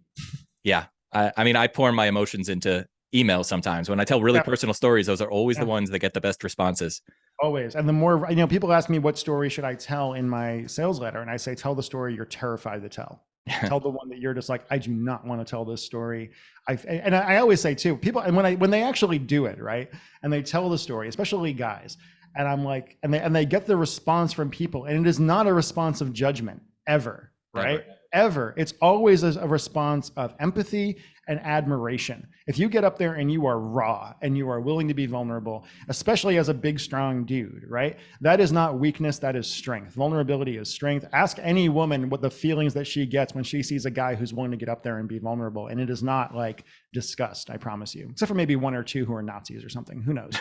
Yeah. I mean, I pour my emotions into emails sometimes. When I tell really personal stories, those are always the ones that get the best responses. Always. And the more, you know, people ask me what story should I tell in my sales letter? And I say, tell the story you're terrified to tell. Tell the one that you're just like, I do not want to tell this story. I always say too, people, and when they actually do it, right, and they tell the story, especially guys, and I'm like, and they get the response from people, and it is not a response of judgment ever, right? Ever. It's always a response of empathy and admiration. If you get up there and you are raw and you are willing to be vulnerable, especially as a big, strong dude, right? That is not weakness, that is strength. Vulnerability is strength. Ask any woman what the feelings that she gets when she sees a guy who's willing to get up there and be vulnerable. And it is not like disgust, I promise you, except for maybe one or two who are Nazis or something. Who knows?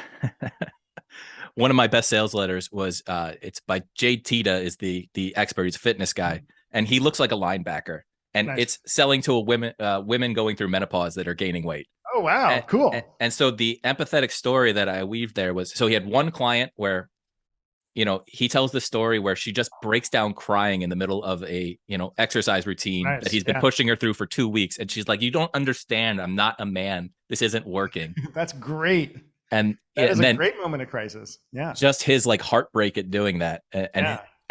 One of my best sales letters was it's by Jay Tita, is the expert. He's a fitness guy, and he looks like a linebacker. And it's selling to women going through menopause that are gaining weight. Oh, wow. Cool. And so the empathetic story that I weaved there was, so he had one client where, you know, he tells the story where she just breaks down crying in the middle of a, you know, exercise routine that he's been pushing her through for 2 weeks. And she's like, you don't understand. I'm not a man. This isn't working. That's great. And that is a great moment of crisis. Yeah. Just his like heartbreak at doing that.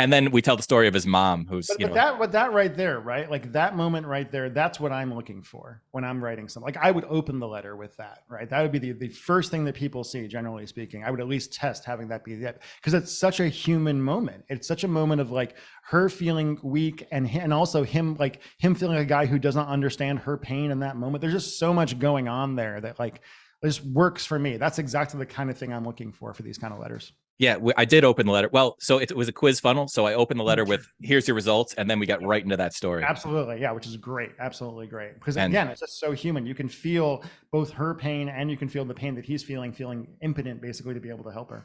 And then we tell the story of his mom, who's, that right there, right? Like that moment right there, that's what I'm looking for when I'm writing something. Like I would open the letter with that, right? That would be the first thing that people see, generally speaking. I would at least test having that be that, because it's such a human moment. It's such a moment of like her feeling weak and also him feeling like a guy who does not understand her pain in that moment. There's just so much going on there that like this works for me. That's exactly the kind of thing I'm looking for these kind of letters. Yeah, I did open the letter. Well, so it was a quiz funnel. So I opened the letter with, here's your results. And then we got right into that story. Absolutely. Yeah, which is great. Absolutely great. Because again, it's just so human. You can feel both her pain and you can feel the pain that he's feeling impotent basically to be able to help her.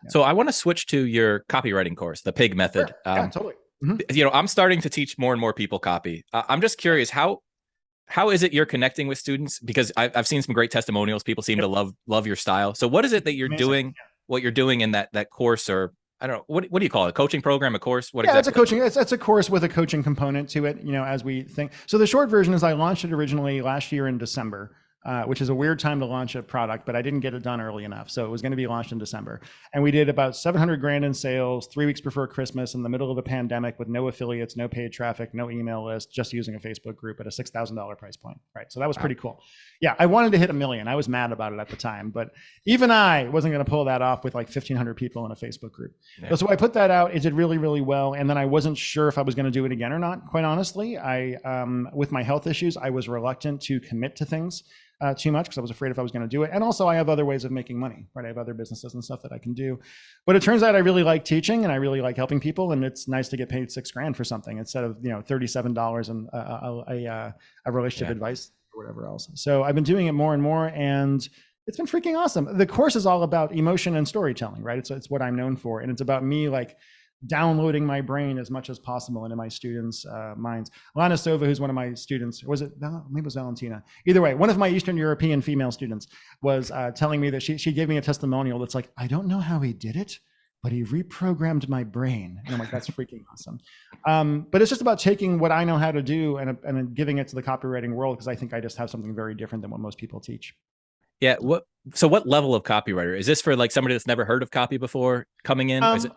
Yeah. So I want to switch to your copywriting course, the PIG method. Sure. Yeah, totally. Mm-hmm. You know, I'm starting to teach more and more people copy. I'm just curious, how is it you're connecting with students? Because I've seen some great testimonials. People seem to love your style. So what is it that you're doing? Yeah. What you're doing in that course, or I don't know, what do you call it? A coaching program, a course? What exactly? It's a coaching. It's a course with a coaching component to it, you know, as we think. So the short version is I launched it originally last year in December. Which is a weird time to launch a product, but I didn't get it done early enough. So it was going to be launched in December. And we did about 700 grand in sales 3 weeks before Christmas in the middle of a pandemic with no affiliates, no paid traffic, no email list, just using a Facebook group at a $6,000 price point. Right. So that was pretty cool. Yeah. I wanted to hit 1 million. I was mad about it at the time, but even I wasn't going to pull that off with like 1,500 people in a Facebook group. Yeah. So I put that out. It did really, really well. And then I wasn't sure if I was going to do it again or not. Quite honestly, with my health issues, I was reluctant to commit to things. too much because I was afraid if I was going to do it. And also I have other ways of making money, right? I have other businesses and stuff that I can do. But it turns out I really like teaching and I really like helping people. And it's nice to get paid $6,000 for something instead of, $37 and a relationship advice or whatever else. So I've been doing it more and more, and it's been freaking awesome. The course is all about emotion and storytelling, right? It's what I'm known for. And it's about me like downloading my brain as much as possible into my students' minds. Lana Sova, who's one of my students, maybe it was Valentina. Either way, one of my Eastern European female students was telling me that she gave me a testimonial that's like, I don't know how he did it, but he reprogrammed my brain. And I'm like, that's freaking awesome. But it's just about taking what I know how to do and giving it to the copywriting world, because I think I just have something very different than what most people teach. Yeah. So what level of copywriter? Is this for like somebody that's never heard of copy before coming in? Or is it-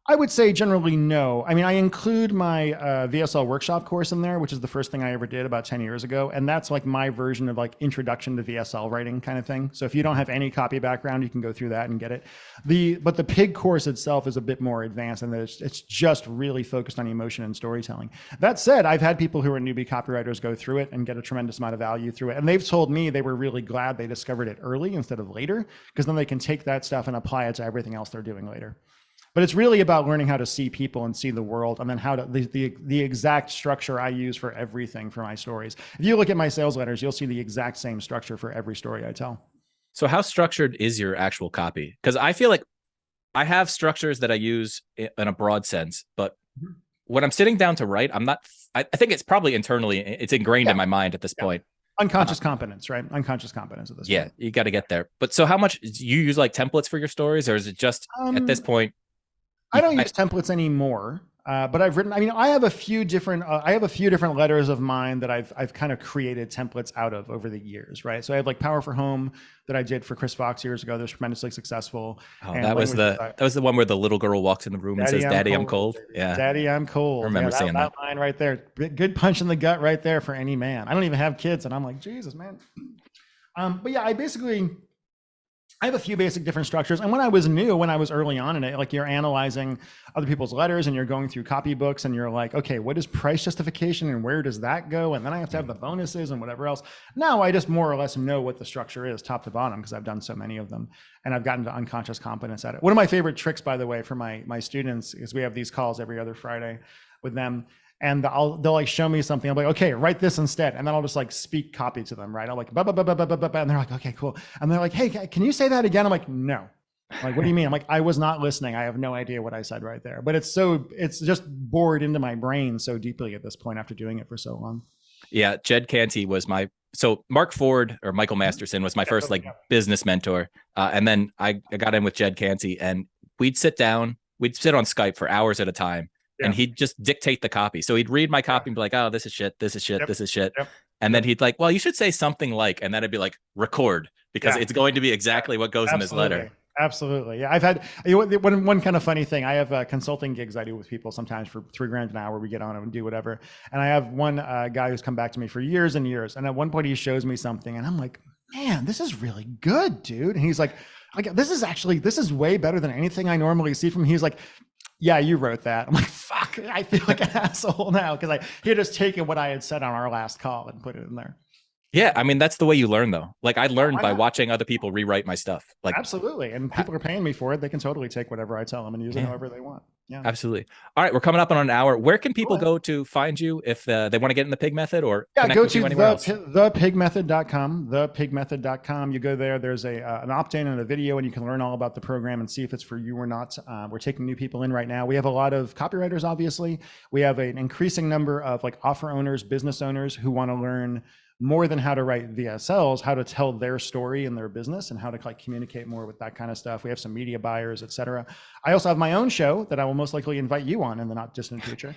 I would say generally no. I mean, I include my VSL workshop course in there, which is the first thing I ever did about 10 years ago. And that's like my version of like introduction to VSL writing kind of thing. So if you don't have any copy background, you can go through that and get it. But the PIG course itself is a bit more advanced, and it's just really focused on emotion and storytelling. That said, I've had people who are newbie copywriters go through it and get a tremendous amount of value through it. And they've told me they were really glad they discovered it early instead of later, because then they can take that stuff and apply it to everything else they're doing later. But it's really about learning how to see people and see the world, and then how to the exact structure I use for everything for my stories. If you look at my sales letters, you'll see the exact same structure for every story I tell. So how structured is your actual copy? Because I feel like I have structures that I use in a broad sense, but when I'm sitting down to write, I think it's probably internally, it's ingrained in my mind at this point. Unconscious competence, right? Unconscious competence at this point. Yeah, you got to get there. But so how much do you use like templates for your stories, or is it just at this point? I don't use templates anymore, but I've written. I mean, I have a few different letters of mine that I've kind of created templates out of over the years, right? So I have like Power for Home that I did for Chris Fox years ago. That was tremendously successful. Oh, that was the one where the little girl walks in the room and says, "Daddy, I'm cold." Yeah, Daddy, I'm cold. I remember seeing that line right there. Good punch in the gut right there for any man. I don't even have kids, and I'm like, Jesus, man. But yeah, I have a few basic different structures. And when I was early on in it, like you're analyzing other people's letters and you're going through copybooks and you're like, okay, what is price justification and where does that go? And then I have to have the bonuses and whatever else. Now I just more or less know what the structure is top to bottom, because I've done so many of them and I've gotten to unconscious competence at it. One of my favorite tricks, by the way, for my students is we have these calls every other Friday with them. And they'll like show me something. I'll be like, okay, write this instead. And then I'll just like speak copy to them, right? I'll like, and they're like, okay, cool. And they're like, hey, can you say that again? I'm like, no. I'm like, what do you mean? I'm like, I was not listening. I have no idea what I said right there. But it's just bored into my brain so deeply at this point after doing it for so long. Yeah, Jed Canty was so Mark Ford or Michael Masterson was my first business mentor. And then I got in with Jed Canty, and we'd sit on Skype for hours at a time. Yeah. And he'd just dictate the copy. So he'd read my copy and be like, oh, this is shit. This is shit. This is shit. And then he'd like, well, you should say something like, and then I'd be like, record, because it's going to be exactly what goes in this letter. Absolutely. Yeah. I've had one kind of funny thing. I have consulting gigs I do with people sometimes for $3,000 an hour. We get on and do whatever. And I have one guy who's come back to me for years and years. And at one point he shows me something and I'm like, man, this is really good, dude. And he's like, this is way better than anything I normally see from him. He's like, yeah, you wrote that. I'm like, fuck, I feel like an asshole now, because he had just taken what I had said on our last call and put it in there. Yeah, I mean, that's the way you learn, though. Like, I learned by watching other people rewrite my stuff. Like, absolutely. And people are paying me for it. They can totally take whatever I tell them and use it however they want. Yeah, absolutely. All right, we're coming up on an hour. Where can people go to find you if they want to get in the Pig Method, or go to thepigmethod.com. Thepigmethod.com. You go there. There's an opt-in and a video, and you can learn all about the program and see if it's for you or not. We're taking new people in right now. We have a lot of copywriters, obviously. We have an increasing number of like offer owners, business owners who want to learn more than how to write VSLs, how to tell their story in their business and how to like communicate more with that kind of stuff. We have some media buyers, et cetera. I also have my own show that I will most likely invite you on in the not distant future.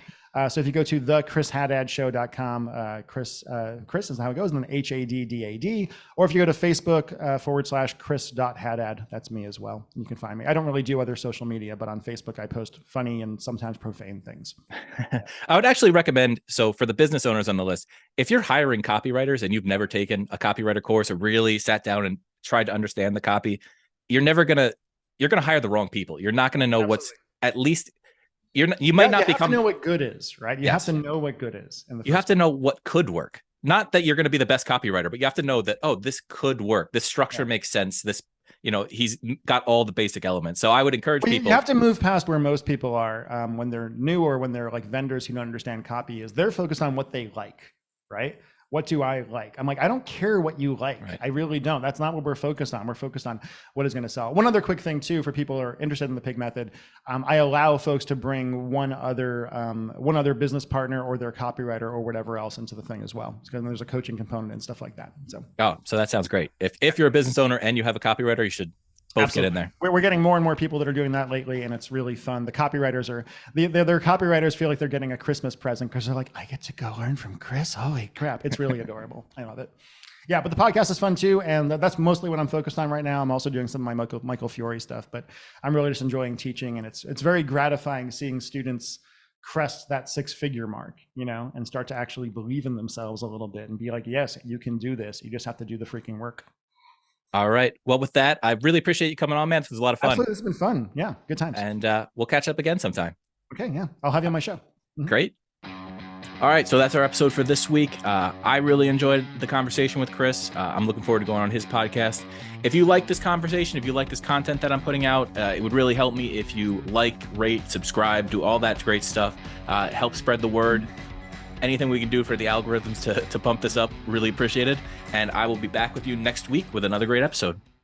So if you go to thechrishaddad.show.com, Chris is how it goes, and then HADDAD, or if you go to Facebook /Chris.Haddad, that's me as well. You can find me. I don't really do other social media, but on Facebook, I post funny and sometimes profane things. I would actually recommend, so for the business owners on the list, if you're hiring copywriters and you've never taken a copywriter course or really sat down and tried to understand the copy, you're going to hire the wrong people. You're not going to know what's at least you might not become. You have to know what good is, right? You have to know what good is. You have to know what could work. not that you're going to be the best copywriter, but you have to know that, oh, this could work. This structure makes sense. This, he's got all the basic elements. So I would encourage people. You have to move past where most people are when they're new or when they're like vendors who don't understand copy is they're focused on what they like, right? What do I like? I'm like, I don't care what you like. Right. I really don't. That's not what we're focused on. We're focused on what is going to sell. One other quick thing too, for people who are interested in the pig method, I allow folks to bring one other business partner or their copywriter or whatever else into the thing as well. Because there's a coaching component and stuff like that. So that sounds great. If you're a business owner and you have a copywriter, you should both get in there. We're getting more and more people that are doing that lately, and it's really fun. The copywriters their copywriters feel like they're getting a Christmas present because they're like, I get to go learn from Chris. Holy crap. It's really adorable. I love it. Yeah, but the podcast is fun too. And that's mostly what I'm focused on right now. I'm also doing some of my Michael Fiore stuff, but I'm really just enjoying teaching. And it's very gratifying seeing students crest that 6-figure mark, and start to actually believe in themselves a little bit and be like, yes, you can do this. You just have to do the freaking work. All right. Well, with that, I really appreciate you coming on, man. This was a lot of fun. Absolutely. It's been fun. Yeah. Good times. And we'll catch up again sometime. Okay. Yeah. I'll have you on my show. Mm-hmm. Great. All right. So that's our episode for this week. I really enjoyed the conversation with Chris. I'm looking forward to going on his podcast. If you like this conversation, if you like this content that I'm putting out, it would really help me if you like, rate, subscribe, do all that great stuff. Help spread the word. Anything we can do for the algorithms to pump this up, really appreciate it. And I will be back with you next week with another great episode.